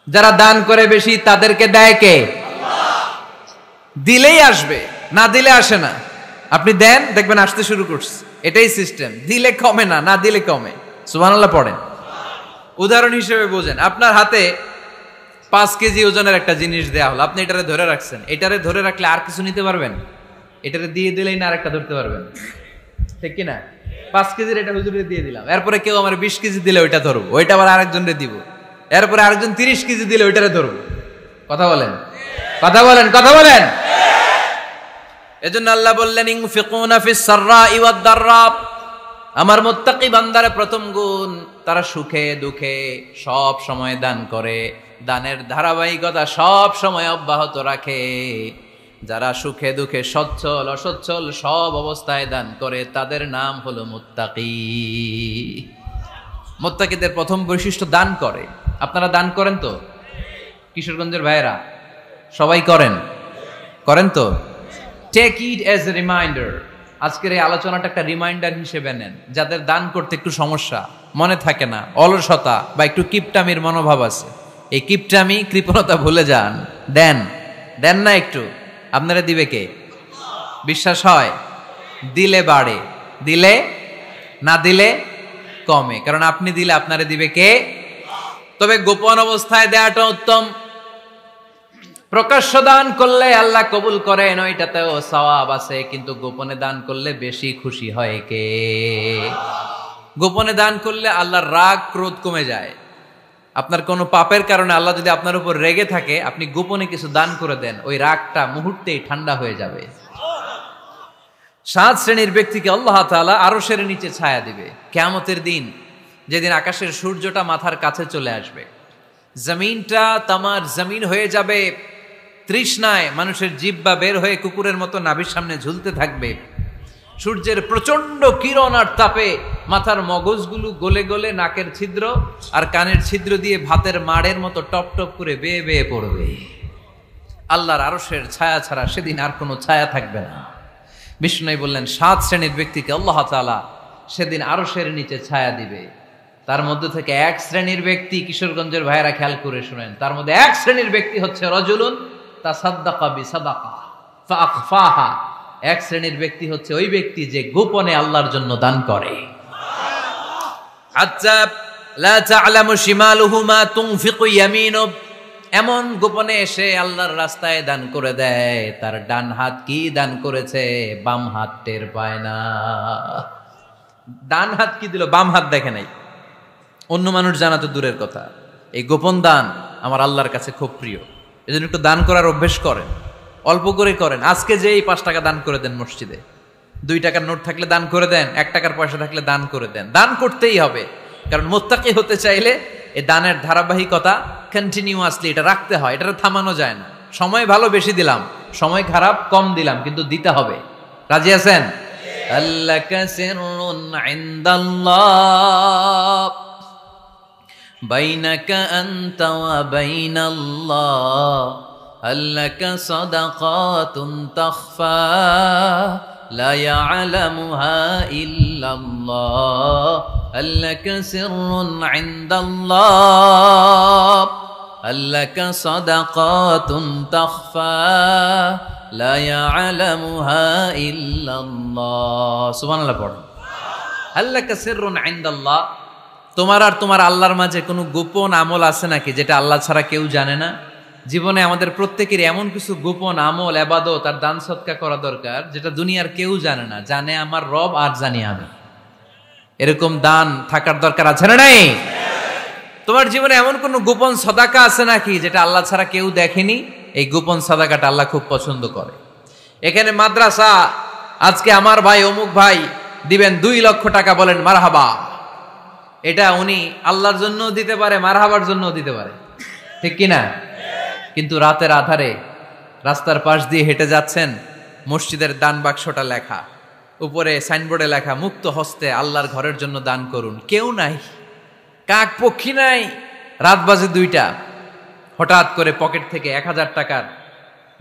যারা দান করে বেশি তাদেরকে দেয় কে? আল্লাহ। দিলেই আসবে, না দিলে আসে না। আপনি দেন, দেখবেন আসতে শুরু করছে, এটাই সিস্টেম। দিলে কমে না, না দিলে কমে। সুবহানাল্লাহ পড়েন। উদাহরণ হিসেবে বোঝেন, আপনার হাতে 5 কেজি ওজনের একটা জিনিস দেয়া হলো, আপনি এটারে ধরে রাখছেন, এটারে ধরে রাখলে আর কিছু নিতে পারবেন? এটারে দিয়ে দিলেই না আরেকটা ধরতে পারবেন, ঠিক কিনা? 5 কেজির এটা হুজুরে দিয়ে দিলাম, এরপরে কেউ আমার 20 কেজি দিলে ওইটা ধরবো, ওইটা আবার আরেকজনরে দিব, এরপরে আরেকজন 30 কেজি দিলে ওইটারে ধরবো। কথা বলেন, কথা বলেন, কথা বলেন। এজন্য আল্লাহ বললেন, ইনফিকুনা ফিস সাররাই ওয়াদ দাররা, আমার মুত্তাকি বান্দার প্রথম গুণ, তারা সুখে দুঃখে সব সময় দান করে, দানের ধারাবাহিকতা সব সময় অব্যাহত রাখে। যারা সুখে দুঃখে সচ্ছল অসচ্ছল সব অবস্থায় দান করে, তাদের নাম হলো মুত্তাকি। মুত্তাকিদের প্রথম বৈশিষ্ট্য দান করে। আপনারা দান করেন তো? কিশোরগঞ্জের ভাইয়েরা সবাই করেন, করেন তো? Take it as a reminder. আজকের এই আলোচনাটা একটা রিমাইন্ডার হিসেবে নেন। যাদের দান করতে একটু সমস্যা, মনে থাকে না, অলসতা বা একটু কিপটামির মনোভাব আছে, এই কিপটামি কৃপণতা ভুলে যান, দেন। দেন না একটু, আপনারা দিবে কে? বিশ্বাস হয়? দিলে বাড়ে, দিলে না দিলে কমে, কারণ আপনি দিলে আপনারে দিবে কে? তবে গোপন অবস্থায় দেওয়াটা উত্তম। প্রকাশ্য দান করলে আল্লাহ কবুল করেন, ওইটাতেও সওয়াব আছে, কিন্তু গোপনে দান করলে বেশি খুশি হয় কে? গোপনে দান করলে আল্লাহর রাগ ক্রোধ কমে যায়। আপনার কোনো পাপের কারণে আল্লাহ যদি আপনার উপর রেগে থাকে, আপনি গোপনে কিছু দান করে দেন, ওই রাগটা মুহূর্তেই ঠান্ডা হয়ে যাবে। 7 শ্রেণীর ব্যক্তিকে আল্লাহ তাআলা আরশের নিচে ছায়া দিবে কিয়ামতের দিন, যেদিন আকাশের সূর্যটা মাথার কাছে চলে আসবে, জমিনটা তামার জমিন হয়ে যাবে, তৃষ্ণায় মানুষের জিহ্বা বের হয়ে কুকুরের মতো নাভির সামনে ঝুলতে থাকবে। সূর্যের প্রচন্ড কিরণ আর তাপে মাথার মগজগুলো গলে গলে নাকের ছিদ্র আর কানের ছিদ্র দিয়ে ভাতের মাড়ের মতো টপ টপ করে বেয়ে বেয়ে পড়বে। আল্লাহর আরশের ছায়া ছাড়া সেদিন আর কোনো ছায়া থাকবে না। বিষ্ণু বললেন 7 শ্রেণীর ব্যক্তিকে আল্লাহ তাআলা সেদিন আরশের নিচে ছায়া দিবে। তার মধ্যে থেকে 1 শ্রেণীর ব্যক্তি, কিশোরগঞ্জের ভাইয়েরা খেয়াল করে শুনেন, তার মধ্যে 1 শ্রেণীর ব্যক্তি হচ্ছে রাজুলুন তাসাদ্দাকা বিসাদাকা ফাআখফাহা। 1 শ্রেণীর ব্যক্তি হচ্ছে ওই ব্যক্তি যে গোপনে আল্লাহর জন্য দান করে। হাত্তা লা তা'লামু শিমালুহু মা তুনফিকু ইয়ামিনু, এমন গোপনে এসে আল্লাহর রাস্তায় দান করে দেয়, তার ডান হাত কি দান করেছে বাম হাত টের পায় না। ডান হাত কি দিল, বাম হাত দেখে নাই। অন্য মানুষ জানা তো দূরের কথা, এই গোপন দান আমার আল্লাহর কাছে খুব প্রিয়। এজন্য একটু দান করার অভ্যেস করেন, অল্প করে করেন। আজকে যে এই 5 টাকা দান করে দেন মসজিদে, 2 টাকার নোট থাকলে দান করে দেন, 1 টাকার পয়সা থাকলে দান করে দেন। দান করতেই হবে, কারণ মুত্তাকি হতে চাইলে এই দানের ধারাবাহিকতা কন্টিনিউয়াসলি এটা রাখতে হয়, এটা থামানো যায় না। সময় ভালো বেশি দিলাম, সময় খারাপ কম দিলাম, কিন্তু দিতে হবে। রাজি আছেন? আল্লাকা সিররুন ইনদাল্লাহ বাইনাকা আনতা ওয়া বাইনাল্লাহ, আল্লাকা সাদাকাতুন তাখফা লা ইয়ালামুহা ইল্লাল্লাহ, আল্লাকা সিররুন ইনদাল্লাহ, আল্লাকা সাদাকাতুন তাখফা লা ইয়ালামুহা ইল্লাল্লাহ। সুবহানাল্লাহ পড়ুন। আল্লাকা সিররুন ইনদাল্লাহ, তোমার আর তোমার আল্লাহর মাঝে কোনো গোপন আমল আছে নাকি যেটা আল্লাহ ছাড়া কেউ জানে না? জীবনে আমাদের প্রত্যেকের এমন কিছু গোপন আমল, ইবাদত আর দান সদকা করা দরকার যেটা দুনিয়ার কেউ জানে না, জানে আমার রব আর জানি আমি। এরকম দান থাকার দরকার আছে না নাই? তোমার জীবনে এমন কোন গোপন সাদাকা আছে নাকি যেটা আল্লাহ ছাড়া কেউ দেখেনি? এই গোপন সাদাকাটা আল্লাহ খুব পছন্দ করে। এখানে মাদ্রাসা, আজকে আমার ভাই অমুক ভাই দিবেন 2 লক্ষ টাকা, বলেন মারহাবা। এটা উনি আল্লাহর জন্য দিতে পারে, মারহাবার জন্য দিতে পারে, ঠিক কিনা? কিন্তু রাতের আধারে রাস্তার পাশ দিয়ে হেঁটে যাচ্ছেন, মসজিদের দান বাক্সটা লেখা, উপরে সাইনবোর্ডে লেখা মুক্ত হস্তে আল্লাহর ঘরের জন্য দান করুন। কেউ নাই, কাক পক্ষী নাই, রাত বাজে 2টা, হঠাৎ করে পকেট থেকে 1000 টাকার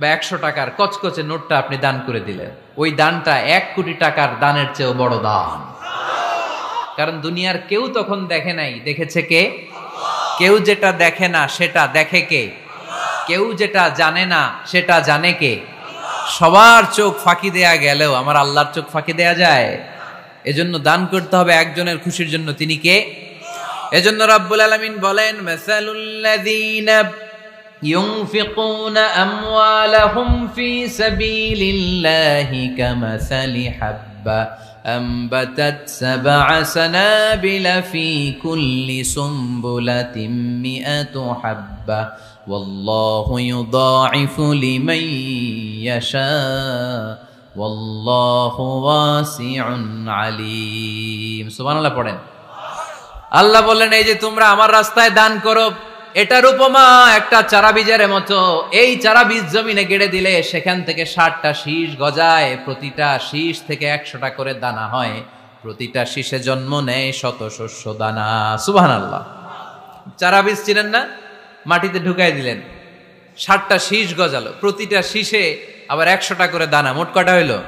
বা 100 টাকার কচকচে নোটটা আপনি দান করে দিলেন। ওই দানটা 1 কোটি টাকার দানের চেয়েও বড় দান। কারণ দুনিয়ার কেউ তখন দেখে নাই, দেখেছে কে? কেউ যেটা দেখে না সেটা দেখে কে? কেউ যেটা জানে না সেটা জানে কে? সবার চোখ ফাঁকি দেয়া গেলেও আমার আল্লাহর চোখ ফাঁকি দেয়া যায়? এজন্য দান করতে হবে একজনের খুশির জন্য, তিনি কে? এজন্য রাব্বুল আলামিন বলেন, মাসালুল্লাযীনা ইউনফিকুনা আমওয়ালাহুম ফি সাবিলিল্লাহি কামাসালি হাব্বা أنبتت 7 سنابل في كل سنبلة 100 حبة والله يضاعف لمن يشاء والله واسع عليم। সুবহানাল্লাহ পড়েন। আল্লাহ বললেন, এই যে তোমরা আমার রাস্তায় দান করো, এটার উপমা একটা চারা বীজের মতো। এই চারা বীজ জমিনে গেড়ে দিলে সেখান থেকে 60টা শীষ গজায়, প্রতিটা শীষ থেকে 100টা করে দানা হয়, প্রতিটা শীষে জন্ম নেয় 100 শস্য দানা। সুবহানাল্লাহ। চারা বীজ চিনেন না? মাটিতে ঢুকাই দিলেন, 60টা শীষ গজালো, প্রতিটা শীষে আবার 100টা করে দানা, মোট কটা হইলো?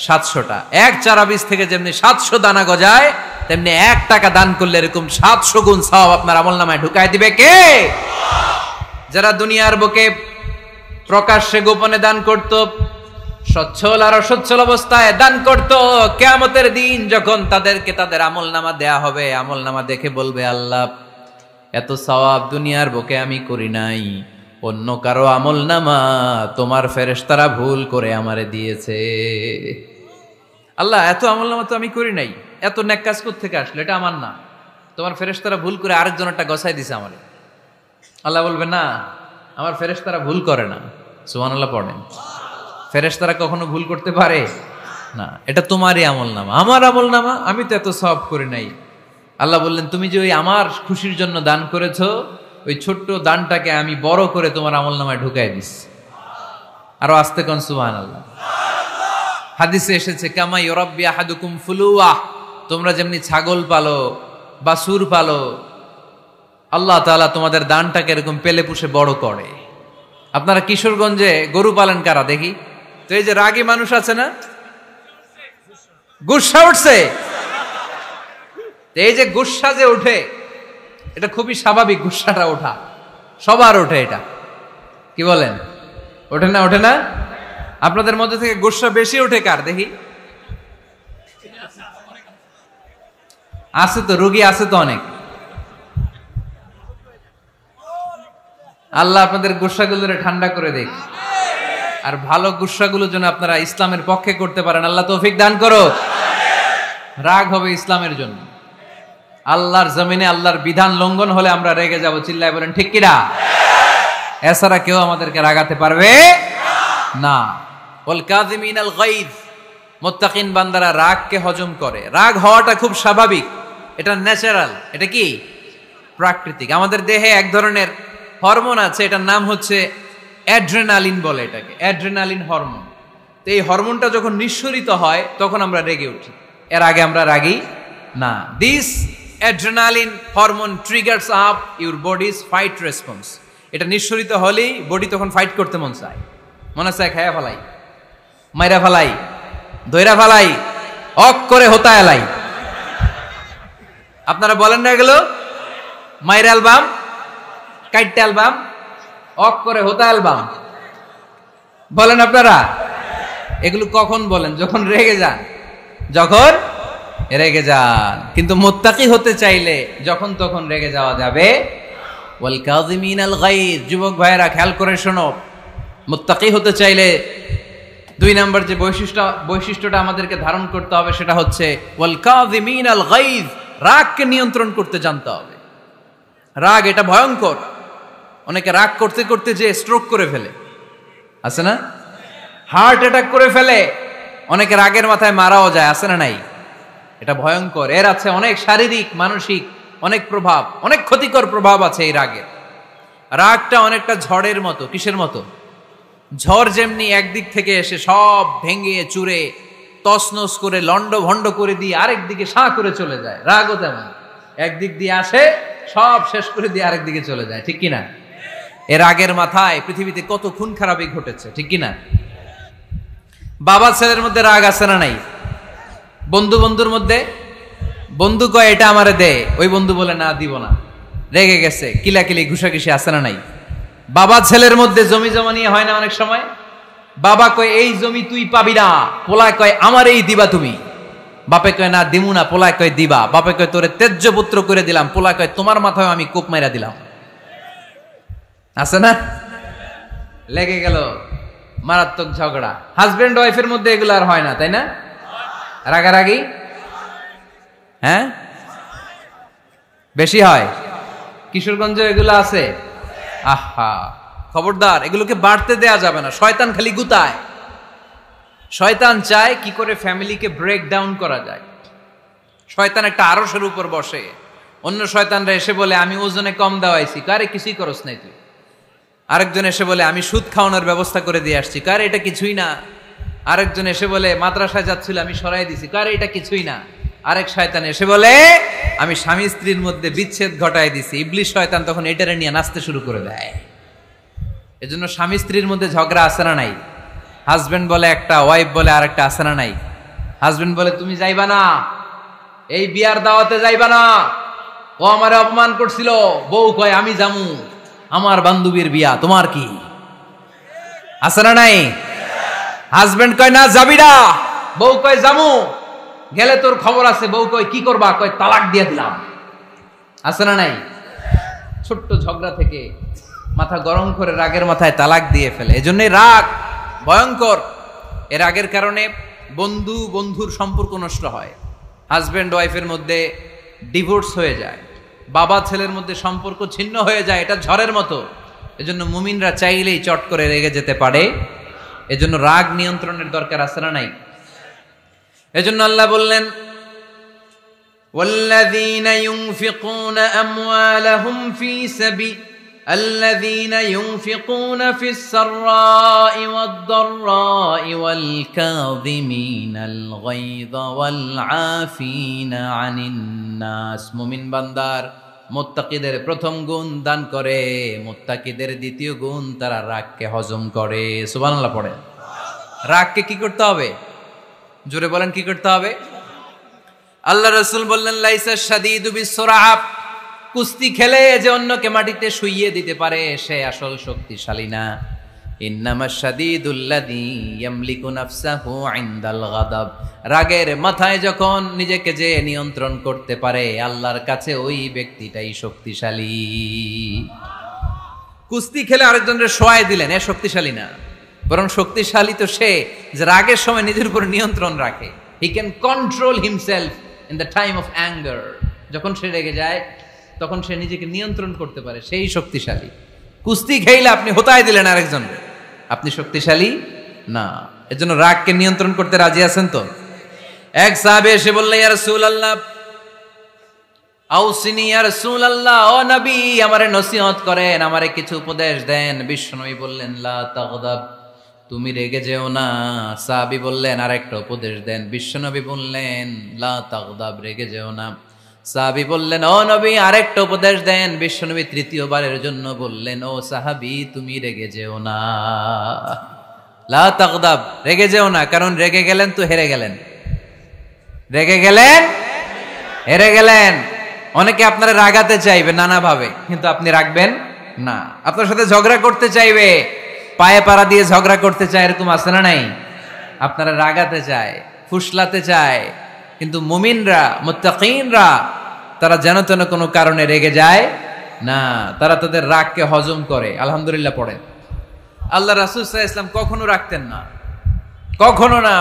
700টা। এক চারা বীজ থেকে যেমনি 700 দানা গজায়, তেমনি 1 টাকা দান করলে এরকম 700 গুণ সওয়াব আপনার আমলনামায় ঢুকাই দিবে কে? যারা দুনিয়ার বুকে প্রকাশ্যে গোপনে দান করত, সচ্ছল আর অসচ্ছল অবস্থায় দান করত, কিয়ামতের দিন যখন তাদেরকে তাদের আমলনামা দেয়া হবে, আমলনামা দেখে বলবে, আল্লাহ এত সওয়াব দুনিয়ার বুকে আমি করি নাই, অন্য কারো আমলনামা তোমার ফেরেশতারা ভুল করে আমারে দিয়েছে। আল্লাহ এত আমলনামা তো আমি করি নাই, এত নেক কাজ কোত্থেকে আসলো? এটা আমার না, তোমার ফেরেশতারা ভুল করে আরেকজনেরটা গছাই দিছে আমারে। আল্লাহ বলবে, না, আমার ফেরেশতারা ভুল করে না। সুবহানাল্লাহ পড়েন। ফেরেশতারা কখনো ভুল করতে পারে না, এটা তোমারই আমলনামা, আমার আমলনামা, আমি তো এত সওয়াব করি নাই। আল্লাহ বললেন, তুমি যে ওই আমার খুশির জন্য দান করেছো, ওই ছোট্ট দানটাকে আমি বড় করে তোমার আমলনামায় ঢুকাই দিস। আরো আস্তে কোন সুবহানাল্লাহ। হাদিসে এসেছে, কামা ইউরাব্বি আহাদুকুম ফুলুয়া, তোমরা যেমনি ছাগল পালো, বাছুর পালো, আল্লাহ তাআলা তোমাদের দানটাকে এরকম পেলে পুষে বড় করে। আপনারা কিশোরগঞ্জে গরু পালেন কারা দেখি তো? এই যে রাগী মানুষ আছে না, গুসা উঠছে, এই যে গুসা যে উঠে, এটা খুবই স্বাভাবিক। গুসাটা ওঠা সবার ওঠে, এটা কি বলেন? ওঠে না? ওঠে না? আপনাদের মধ্যে থেকে গুসা বেশি ওঠে কার দেখি? আছে তো, রোগী আছে তো অনেক। আল্লাহ আপনাদের গুসাগুলোরে ঠান্ডা করে দেখ, আর ভালো গুসাগুলো যেন আপনারা ইসলামের পক্ষে করতে পারেন। আল্লাহ তৌফিক দান করো। রাগ হবে ইসলামের জন্য। আল্লাহর জমিনে আল্লাহর বিধান লঙ্ঘন হলে আমরা রেগে যাব। চিল্লায় বলেন ঠিক কিনা? এছাড়া কেউ আমাদেরকে রাগাতে পারবে না। ওয়াল কাযিমিনাল গায়জ, মুত্তাকিন বান্দারা রাগকে হজম করে। রাগ হওয়াটা খুব স্বাভাবিক, এটা ন্যাচারাল, এটা কি প্রাকৃতিক। আমাদের দেহে এক ধরনের হরমোন আছে, এটার নাম হচ্ছে অ্যাড্রেনালিন বলে এটাকে, অ্যাড্রেনালিন হরমোন। তো এই হরমোনটা যখন নিঃসরিত হয় তখন আমরা রেগে উঠি, এর আগে আমরা রাগি না। This adrenaline hormone triggers up your bodies fight response. এটা নিঃসরিত হলেই বডি তখন ফাইট করতে মন চায়, মনে চায় খায়া ফেলাই, মাইরা ফেলাই, দইরা ফেলাই, অক করে হোতা এলাই। আপনারা বলেন না এগুলো? মাইরা অ্যালবাম, কাইটটা অ্যালবাম, অক করে হোতা অ্যালবাম বলেন আপনারা? এগুলো কখন বলেন? যখন রেগে যান, যখন রেগে যান। কিন্তু মুত্তাকি হতে চাইলে যখন তখন রেগে যাওয়া যাবে। ওয়াল কাযিমিনাল গায়জ, যুবক ভাইরা খেয়াল করে শোনো, মুত্তাকি হতে চাইলে 2 নম্বর যে বৈশিষ্ট্যটা আমাদেরকে ধারণ করতে হবে সেটা হচ্ছে ওয়াল কাযিমিনাল গায়জ, রাগকে নিয়ন্ত্রণ করতে জানতে হবে। রাগ এটা ভয়ঙ্কর। অনেকে রাগ করতে করতে যে স্ট্রোক করে ফেলে, আছে না? হার্ট অ্যাটাক করে ফেলে। অনেকে রাগের মাথায় মারাও যায়, আছে না নাই? এটা ভয়ঙ্কর। এর আছে অনেক শারীরিক, মানসিক অনেক প্রভাব, অনেক ক্ষতিকর প্রভাব আছে এই রাগের। রাগটা অনেকটা ঝড়ের মতো। কিসের মতো? ঝড় যেমনি একদিক থেকে এসে সব ভেঙে চুরে তছনছ করে লন্ড ভন্ড করে দিয়ে আরেক দিকে সাঁ করে চলে যায়, রাগও তেমন একদিক দিয়ে আসে সব শেষ করে দিয়ে আরেক দিকে চলে যায়, ঠিক কিনা? এর রাগের মাথায় পৃথিবীতে কত খুন খারাপি ঘটেছে, ঠিক কিনা? বাবা ছেলের মধ্যে রাগ আছে না নাই? বন্ধু বন্ধুর মধ্যে, বন্ধু কয় এটা আমারে দে, ওই বন্ধু বলে না দিব না, রেগে গেছে, কিলাকিলি ঘুষাঘুষি আছে না নাই? বাবা ছেলের মধ্যে জমি জমা নিয়ে হয় না অনেক সময়? বাবা কয় এই জমি তুই পাবি না, পোলায় কয় আমার এই দিবা তুমি। বাপে কয় না দিমু না, পোলায় কয় দিবা। বাপে কয় তোরে তেজ্য পুত্র করে দিলাম, পোলায় কয় তোমার মাথায় আমি কোপ মাইরা দিলাম। আছে না? লেগে গেল, মারাত্মক ঝগড়া। হাজবেন্ড ওয়াইফের মধ্যে এগুলো আর হয় না, তাই না? রাগারাগি হ্যাঁ বেশি হয়। কিশোরগঞ্জে এগুলো আছে। আহা, খবরদার, এগুলোকে বাড়তে দেয়া যাবে না। শয়তান খালি গুতায়। শয়তান চায় কি করে ফ্যামিলিকে ব্রেক ডাউন করা যায়। শয়তান একটা আরশের উপর বসে, অন্য শয়তানরা এসে বলে আমি ওজনে কম দেওয়াইছি, কারে কিছুই করস নাই তুই। আরেকজন এসে বলে আমি সুদ খাওয়ানোর ব্যবস্থা করে দিয়ে আসছি, কারে এটা কিছুই না। আরেকজন এসে বলে মাদ্রাসায় যাচ্ছিল আমি সরাই দিছি, কারে এটা কিছুই না। আরেক শয়তান এসে বলে আমি স্বামী স্ত্রীর মধ্যে বিচ্ছেদ ঘটায় দিছি। ইবলিশ শয়তান তখন এটারে নিয়ে নাচতে শুরু করে দেয়। এজন্য স্বামী স্ত্রীর মধ্যে ঝগড়া আছে না নাই? হাজবেন্ড বলে একটা, ওয়াইফ বলে আরেকটা, আছে না নাই? হাজবেন্ড বলে তুমি যাইবা না, এই বিয়ার দাওয়াতে যাইবা না, ও আমারে অপমান করছিল। বউ কয় আমি জামু, আমার বান্ধবীর বিয়া, তোমার কি? আছে না নাই? হাজবেন্ড কয় না যাবি না, বউ কয় জামু, গেলে তোর খবর আছে। বউ কয় কি করবা? কয় তালাক দিয়ে দিলাম। আছে না নাই? ছোট্ট ঝগড়া থেকে মাথা গরম করে রাগের মাথায় তালাক দিয়ে ফেলে। এজন্যই রাগ ভয়ঙ্কর। এর রাগের কারণে বন্ধু বন্ধুর সম্পর্ক নষ্ট হয়, হাজবেন্ড ওয়াইফের মধ্যে ডিভোর্স হয়ে যায়, বাবা ছেলের মধ্যে সম্পর্ক ছিন্ন হয়ে যায়। এটা ঝড়ের মতো। এজন্য মুমিনরা চাইলেই চট করে রেগে যেতে পারে। এজন্য রাগ নিয়ন্ত্রণের দরকার আছে না নাই? এজন্য আল্লাহ বললেন والذين ينفقون أموالهم في سبيل الذين ينفقون في السراء والضراء والكاظمين الغيظ والعافين عن الناس। মুমিন বান্দার মুত্তাকিদের প্রথম গুণ দান করে, মুত্তাকিদের দ্বিতীয় গুণ তারা রাগকে হজম করে। সুবহানাল্লাহ পড়ে। রাগকে কি করতে হবে? জোরে বলেন, কি করতে হবে? আল্লাহ রাসূল বললেন, লাইসা শাদীদু বিসসুরআ, কুস্তি খেলে যে অন্যকে মাটিতে শুইয়ে দিতে পারে সে আসল শক্তিশালী না। ইন্নামাশ শাদীদুল্লাযী ইয়ামলিকু নাফসাহু ইনদাল গাদাব, রাগের মাথায় যখন নিজেকে যে নিয়ন্ত্রণ করতে পারে আল্লাহর কাছে ওই ব্যক্তিটাই শক্তিশালী। কুস্তি খেলে আরেকজনের শোয়াই দিলেন, এ শক্তিশালী না, বরং শক্তিশালী তো সে যে রাগের সময় নিজের উপর নিয়ন্ত্রণ রাখে। He can control himself in the time of anger. যখন সে রেগে যায় তখন সে নিজেকে নিয়ন্ত্রণ করতে পারে, সেই শক্তিশালী। কুস্তি খেলে আপনি হোতায় দিলেন আরেকজনকে, আপনি শক্তিশালী না। এজন্য রাগকে নিয়ন্ত্রণ করতে রাজি আছেন তো? এক সাহাবী এসে বললেন, ইয়া রাসূলুল্লাহ আউসিনি, ইয়া রাসূলুল্লাহ, ও নবী আমারে নসিহত করেন, আমারে কিছু উপদেশ দেন। বিশ্বনবী বললেন, লা তাগদাব, তুমি রেগে যেও না। সাহাবী বললেন, আরেকটা উপদেশ দেন। বিশ্বনবী বললেন, লা তাগদাব, রেগে যেও না। সাহাবী বললেন, ও নবী আরেকটা উপদেশ দেন। বিশ্বনবী তৃতীয়বারের জন্য বললেন, ও সাহাবী তুমি রেগে যেও না, লা তাগদাব, রেগে যেও না। কারণ রেগে গেলেন তো হেরে গেলেন, রেগে গেলেন হেরে গেলেন। অনেকে আপনারা রাগাতে চাইবে নানাভাবে, কিন্তু আপনি রাখবেন না। আপনার সাথে ঝগড়া করতে চাইবে, পায়ে পাড়া দিয়ে ঝগড়া করতে চায়, এরকম আছে না নাই? আপনারা রাগাতে চায়, ফুসলাতে চায়, কিন্তু মুমিনরা, মুত্তাকিনরা তারা যেন তেন কোনো কারণে রেগে যায় না, তারা তাদের রাগকে হজম করে। আলহামদুলিল্লাহ পড়েন। আল্লাহ রাসূল সাল্লাল্লাহু আলাইহি ওয়াসাল্লাম কখনো রাখতেন না, কখনো না।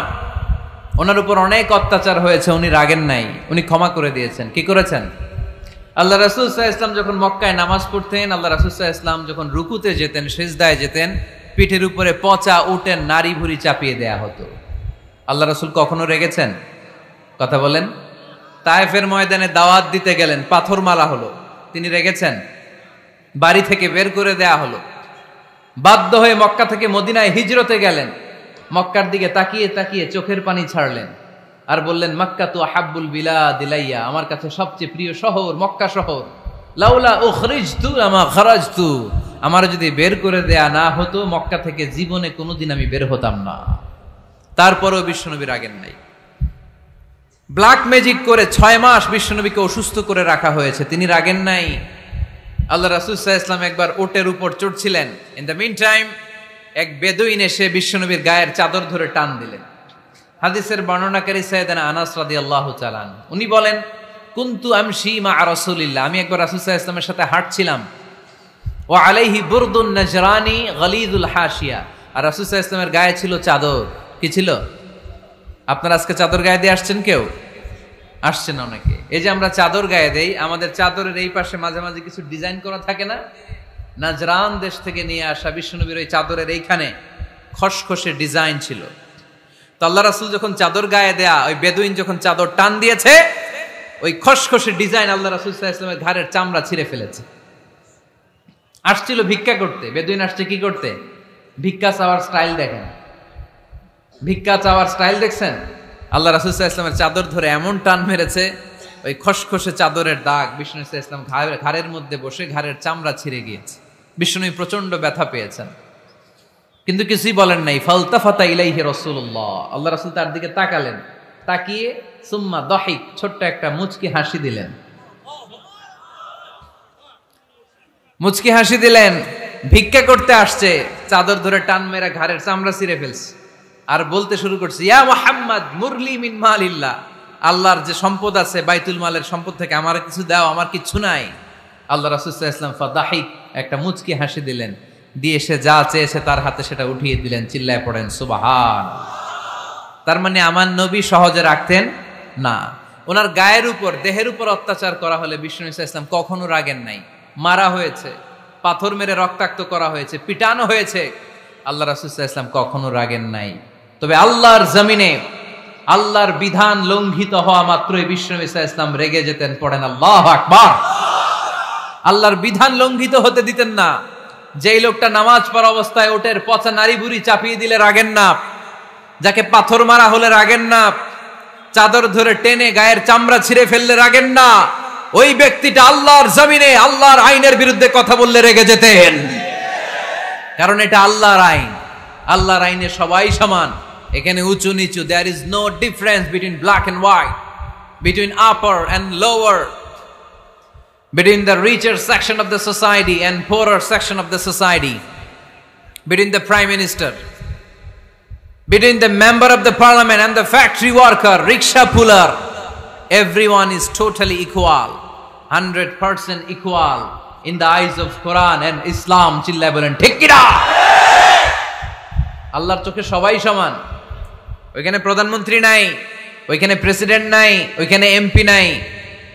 ওনার উপর অনেক অত্যাচার হয়েছে, উনি রাগেন নাই, উনি ক্ষমা করে দিয়েছেন। কি করেছেন? আল্লাহ রাসূল সাল্লাল্লাহু আলাইহি ওয়াসাল্লাম যখন মক্কায় নামাজ পড়তেন, আল্লাহ রাসূল সাল্লাল্লাহু আলাইহি ওয়াসাল্লাম যখন রুকুতে যেতেন, সিজদায় যেতেন, পিঠের উপরে পচা উটের নাড়ি ভুঁড়ি চাপিয়ে দেয়া হতো। আল্লাহ রাসূল কখনো রেগেছেন? কথা বলেন। তায়েফের ময়দানে দাওয়াত দিতে গেলেন, পাথর মারা হলো, তিনি রেগেছেন? বাড়ি থেকে বের করে দেয়া হলো, বাধ্য হয়ে মক্কা থেকে মদিনায় হিজরতে গেলেন। মক্কার দিকে তাকিয়ে তাকিয়ে চোখের পানি ছাড়লেন আর বললেন, মক্কা তু আহাব্বুল বিলাদ ইলাইয়া, আমার কাছে সবচেয়ে প্রিয় শহর মক্কা শহর। লাউলা উখরিজতু আমা খারাজতু, আমার যদি বের করে দেয়া না হতো মক্কা থেকে জীবনে কোনোদিন আমি বের হতাম না। তারপরেও বিশ্বনবী রাগেন নাই। ব্ল্যাক ম্যাজিক করে 6 মাস বিশ্বনবীকে অসুস্থ করে রাখা হয়েছে, তিনি রাগেন নাই। আল্লাহ রাসূল সাল্লাল্লাহু আলাইহি ওয়াসাল্লাম একবার উটের উপর চড়ছিলেন। ইন দ্য মিন টাইম এক বেদুইন এসে বিশ্বনবীর গায়ের চাদর ধরে টান দিলেন। হাদিসের বর্ণনাকারী সাইয়েদানা আনাস রাদিয়াল্লাহু তাআলা উনি বলেন, কুনতু আমশি মা রাসূলিল্লাহ, আমি একবার রাসূল সাল্লাল্লাহু আলাইহি ওয়াসাল্লামের সাথে হাঁটছিলাম। ওয়া আলাইহি বুরদুন নাজরানি গলিযুল হাশিয়া, আর রাসূল সাল্লাল্লাহু আলাইহি ওয়াসাল্লামের গায়ে ছিল চাদর। কি ছিল? আপনারা আজকে চাদর গায়ে দিয়ে আসছেন? কেউ আসছেন? অনেকে। এই যে আমরা চাদর গায়ে দেই, আমাদের চাদরের এই পাশে মাঝে মাঝে কিছু ডিজাইন করা থাকে না? নাজরান দেশ থেকে নিয়ে আসা বিশ্বনবীর ওই চাদরের এইখানে খসখসে ডিজাইন ছিল। তো আল্লাহ রাসূল যখন চাদর গায়ে দেয়া, ওই বেদুইন যখন চাদর টান দিয়েছে, ওই খসখসে ডিজাইন আল্লাহ রাসূল সাল্লাল্লাহু আলাইহি ওয়াসাল্লামের ঘাড়ের চামড়া ছিঁড়ে ফেলেছে। আসছিল ভিক্ষা করতে, বেদুইন আসছে কি করতে? ভিক্ষা চাওয়ার স্টাইল দেখেন, ভিক্ষা চাওয়ার স্টাইল দেখছেন? আল্লাহ রাসূল সাল্লাল্লাহু আলাইহি ওয়াসাল্লামের চাদর ধরে এমন টান মেরেছে, ওই খসখসে চাদরের দাগ বিষ্ণু সাল্লাল্লাহু আলাইহি ওয়াসাল্লাম ঘাড়ের মধ্যে বসে ঘাড়ের চামড়া ছিঁড়ে গিয়েছে। বিষ্ণু প্রচন্ড ব্যথা পেয়েছেন, কিন্তু কিছুই বলেন নাই। ফালতাফাতা ইলাইহি রাসূলুল্লাহ, আল্লাহ রাসূল তার দিকে তাকালেন, তাকিয়ে সুম্মা দাহিক, ছোট্ট একটা মুচকি হাসি দিলেন। মুচকি হাসি দিলেন। ভিক্ষা করতে আসছে, চাদর ধরে টান মেরে ঘাড়ের চামড়া ছিঁড়ে ফেলছে, আর বলতে শুরু করছে, ইয়া মুহাম্মদ মুরলি মিন মালিল্লাহ, আল্লাহর যে সম্পদ আছে বাইতুল মালের সম্পদ থেকে আমার কিছু দাও, আমার কিছু নাই। আল্লাহ রাসূল সাল্লাল্লাহু আলাইহি ওয়াসাল্লাম ফাদাহিক, একটা মুচকি হাসি দিলেন, দিয়ে সে যা চেয়েছে তার হাতে সেটা উঠিয়ে দিলেন। চিল্লায় পড়েন সুবহানাল্লাহ। তার মানে আমার নবী সহজে রাখতেন না। ওনার গায়ের উপর, দেহের উপর অত্যাচার করা হলে বিষ্ণু সাল্লাল্লাহু আলাইহি ওয়াসাল্লাম কখনো রাগেন নাই। মারা হয়েছে, পাথর মেরে রক্তাক্ত করা হয়েছে, পিটানো হয়েছে, আল্লাহ রাসূল সাল্লাল্লাহু আলাইহি ওয়াসাল্লাম কখনো রাগেন নাই। তবে আল্লাহর জমিনে আল্লাহর বিধান লঙ্ঘিত হওয়া মাত্রই বিষ্ণু সাল্লাল্লাহু আলাইহি ওয়াসাল্লাম রেগে যেতেন। পড়েন আল্লাহু আকবার। আল্লাহর বিধান লঙ্ঘিত হতে দিতেন না। যেই লোকটা নামাজ পড়া অবস্থায় ওটের পচা নারী বুড়ি চাপিয়ে দিলে রাগেন না, যাকে পাথর মারা হলে রাগেন না, চাদর ধরে টেনে গায়ের চামড়া ছিঁড়ে ফেললে রাগেন না, ওই ব্যক্তিটা আল্লাহর জমিনে আল্লাহর আইনের বিরুদ্ধে কথা বললে রেগে যেতেন, কারণ এটা আল্লাহর আইন। আল্লাহর আইনে সবাই সমান, এখানে উঁচু নিচু, there is no difference between black and white, between upper and lower, between the richer section of the society and poorer section of the society, between the prime minister, between the member of the parliament and the factory worker, rickshaw puller, everyone is totally equal, 100% equal in the eyes of Quran and Islam. চিল্লায় বলেন ঠিক কি না? আল্লাহর চোখে সবাই সমান। ওইখানে প্রধানমন্ত্রী নাই, ওইখানে প্রেসিডেন্ট নাই, ওইখানে এমপি নাই,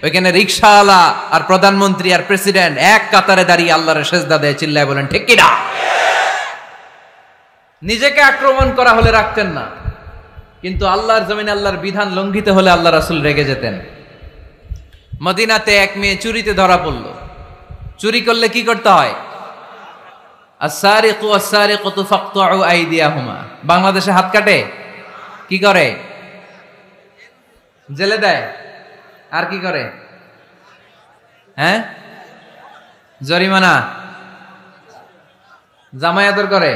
ওইখানে রিকশাওয়ালা আর প্রধানমন্ত্রী আর প্রেসিডেন্ট এক কাতারে দাঁড়িয়ে আল্লাহর সেজদা দেয়। চিল্লায় বলেন ঠিক কি না? নিজেকে আক্রমণ করা হলে রাখতেন না, কিন্তু আল্লাহর জমিনে আল্লাহর বিধান লঙ্ঘিত হলে আল্লাহ রাসূল রেগে যেতেন। মদিনাতে এক মেয়ে চুরিতে ধরা পড়ল। চুরি করলে কি করতে হয়? আস-সারিকু ওয়াস-সারিকাতু ফাকতুউ আইদিয়াহুমা। বাংলাদেশে হাত কাটে, কি করে? জেলে দেয়। আর কি করে? হ্যাঁ, জরিমানা, জামাই আদর করে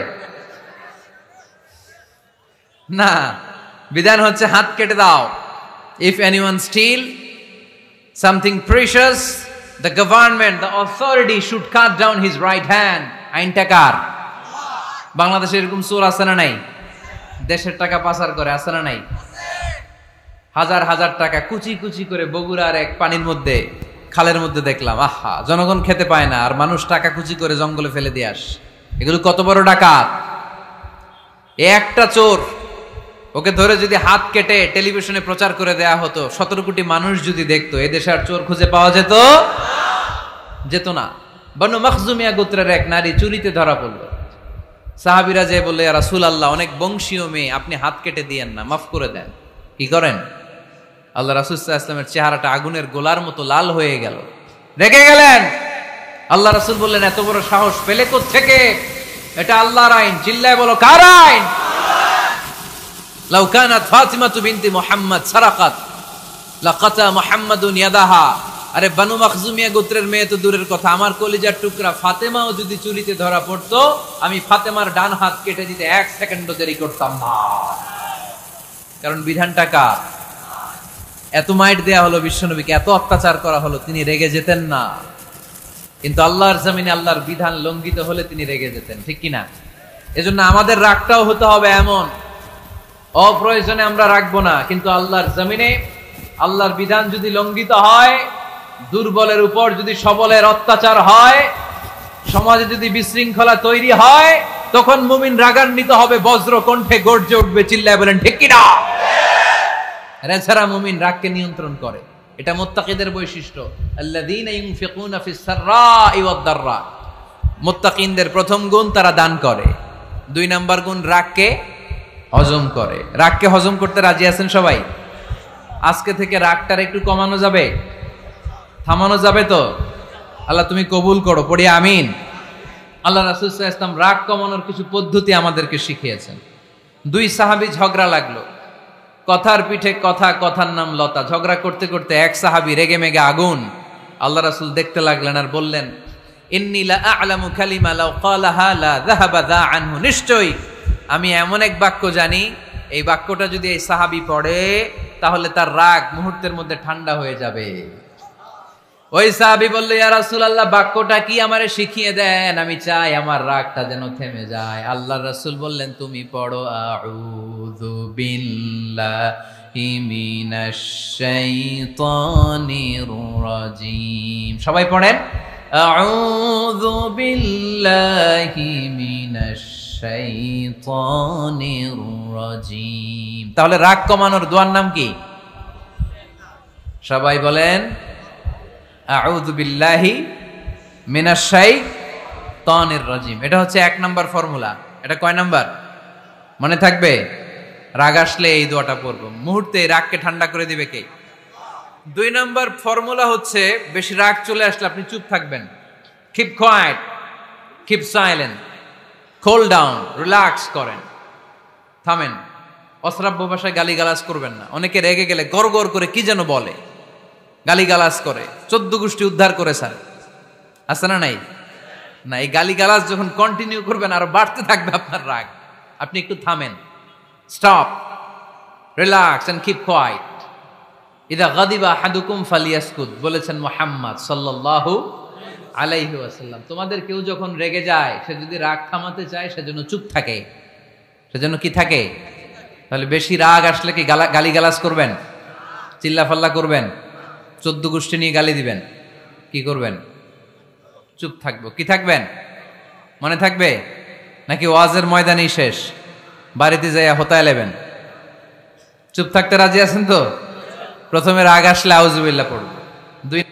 না, বিধান হচ্ছে হাত কেটে দাও। If anyone steal something precious, the government, the authority should cut down his right hand. আইনটা কার? বাংলাদেশে এরকম চোর আছে না নাই? দেশের টাকা পাচার করে, আছে না নাই? হাজার হাজার টাকা কুচি কুচি করে বগুড়ার এক পানির মধ্যে, খালের মধ্যে দেখলাম। আহা, জনগণ খেতে পায় না আর মানুষ টাকা কুচি করে জঙ্গলে ফেলে দিয়ে আস। এগুলো কত বড় ডাকাত! একটা চোর, ওকে ধরে যদি হাত কেটে টেলিভিশনে প্রচার করে দেয়া হতো, 17 কোটি মানুষ যদি দেখতো, এদেশে আর চোর খুঁজে পাওয়া যেত না। বনু মখজুমিয়া গোত্রের এক নারী চুরিতে ধরা পড়ল। সাহাবীরা যে বললে, ইয়া রাসূলুল্লাহ, অনেক বংশীয় মেয়ে, আপনি হাত কেটে দিয়েন না, মাফ করে দেন। কি করেন? আল্লাহ রাসূল সাল্লাল্লাহু আলাইহি ওয়াসাল্লামের চেহারাটা আগুনের গোলার মতো লাল হয়ে গেল, রেগে গেলেন। আল্লাহ রাসূল বললেন, এত বড় সাহস পেলে কোত্থেকে? এটা আল্লাহর আইন। চিল্লায় বলো, কার আইন? লাউ কানাত ফাতিমাতু বিনতি মুহাম্মদ সারাকাত লাকাতা মুহাম্মাদুন ইয়াদাহা। আরে বনু মখজুমিয়া গোত্রের মেয়ে তো দূরের কথা, আমার কলিজার টুকরা ফাতেমাও যদি চুরিতে ধরা পড়তো, আমি ফাতেমার ডান হাত কেটে দিতে 1 সেকেন্ডও দেরি করতাম না। কারণ বিধানটা কার? এত মাইট দেয়া হলো বিশ্বনবীকে, এত অত্যাচার করা হলো, তিনি রেগে যেতেন না। কিন্তু আল্লাহর জমিনে আল্লাহর বিধান লঙ্ঘিত হলে তিনি রেগে যেতেন, ঠিক কিনা? এজন্য আমাদের রাগটাও হতে হবে এমন, অপ্রয়োজনে আমরা রাখবো না, কিন্তু আল্লাহর জমিনে আল্লাহর বিধান যদি লঙ্ঘিত হয়, দুর্বলের উপর যদি সবলের অত্যাচার হয়, সমাজে যদি বিশৃঙ্খলা তৈরি হয়, তখন মুমিন রাগান্বিত হবে, বজ্র কণ্ঠে গর্জে উঠবে। চিল্লায় বলেন ঠিক কিনা? এছাড়া মুমিন রাগকে নিয়ন্ত্রণ করে, এটা মুত্তাকিদের বৈশিষ্ট্য। আল্লাযীনা ইউনফিকুনা ফিস সাররাই ওয়াদ দাররা। মুত্তাকিনদের প্রথম গুণ, তারা দান করে। 2 নাম্বার গুণ, রাগকে হজম করে। রাগকে হজম করতে রাজি আছেন সবাই? আজকে থেকে রাগটার একটু কমানো যাবে, থামানো যাবে তো? আল্লাহ তুমি কবুল করো, পড়ি আমিন। আল্লাহ রাসূল সাল্লাল্লাহু আলাইহি ওয়াসাল্লাম রাগ কমানোর কিছু পদ্ধতি আমাদেরকে শিখিয়েছেন। 2 সাহাবী ঝগড়া লাগলো, কথার পিঠে কথা, কথার নাম লতা। ঝগড়া করতে করতে এক সাহাবী রেগে মেগে আগুন। আল্লাহ রাসূল দেখতে লাগলেন আর বললেন, ইন্নী লা আ'লামু কালিমা লাউ ক্বালাহা লা যাহাবা যা আনহু। নিশ্চয়ই আমি এমন এক বাক্য জানি, এই বাক্যটা যদি এই সাহাবী পড়ে, তাহলে তার রাগ মুহূর্তের মধ্যে ঠান্ডা হয়ে যাবে। ওই সাহাবী বলল, ইয়া রাসূলুল্লাহ, বাক্যটা কি আমারে শিখিয়ে দেন, আমি চাই আমার রাগটা যেন থেমে যায়। আল্লাহর রাসূল বললেন, তুমি পড়ো আউযু বিল্লাহি মিনাশ শাইতানির রাজীম। সবাই পড়েন, আউযু বিল্লাহি মিনাশ শাইতানির রাজীম। তাহলে রাগ কমানোর দোয়ার নাম কি? সবাই বলেন, আউযু বিল্লাহি মিনাশ শাইতানির রাজীম। এটা হচ্ছে 1 নাম্বার ফর্মুলা। এটা কয় নাম্বার মনে থাকবে? রাগ আসলে এই দোয়াটা পড়বো, মুহূর্তে রাগকে ঠান্ডা করে দিবে কে? 2 নাম্বার ফর্মুলা হচ্ছে, বেশি রাগ চলে আসলে আপনি চুপ থাকবেন। Keep quiet, keep silent, cool down, relax করেন, থামেন। অশ্রাব্য ভাষায় গালিগালাজ করবেন না। অনেকে রেগে গেলে গড় গড় করে কি যেন বলে, গালিগালাজ করে, 14 গোষ্ঠী উদ্ধার করে স্যার, আছে না নাই? না, এই গালিগালাজ যখন কন্টিনিউ করবেন আরো বাড়তে থাকবে আপনার রাগ। আপনি একটু থামেন, stop, relax and keep quiet. ইদা গাদিবা আহাদুকুম ফালিয়াসকুত বলেছেন মুহাম্মদ সাল্লাল্লাহু আলাইহি ওয়াসাল্লাম। তোমাদের কেউ যখন রেগে যায়, সে যদি রাগ থামাতে চায় সেজন্য চুপ থাকে, সেজন্য কি থাকে? তাহলে বেশি রাগ আসলে কি গালিগালাজ করবেন, চিল্লাফাল্লা করবেন, 14 গোষ্ঠী নিয়ে গালি দিবেন, কি করবেন? চুপ থাকবো। কি থাকবেন? মনে থাকবে নাকি ওয়াজের ময়দানেই শেষ, বাড়িতে যাইয়া হোতায় লেবেন? চুপ থাকতে রাজি আছেন তো? প্রথমে রাগ আসলে আউযুবিল্লাহ পড়ব, 2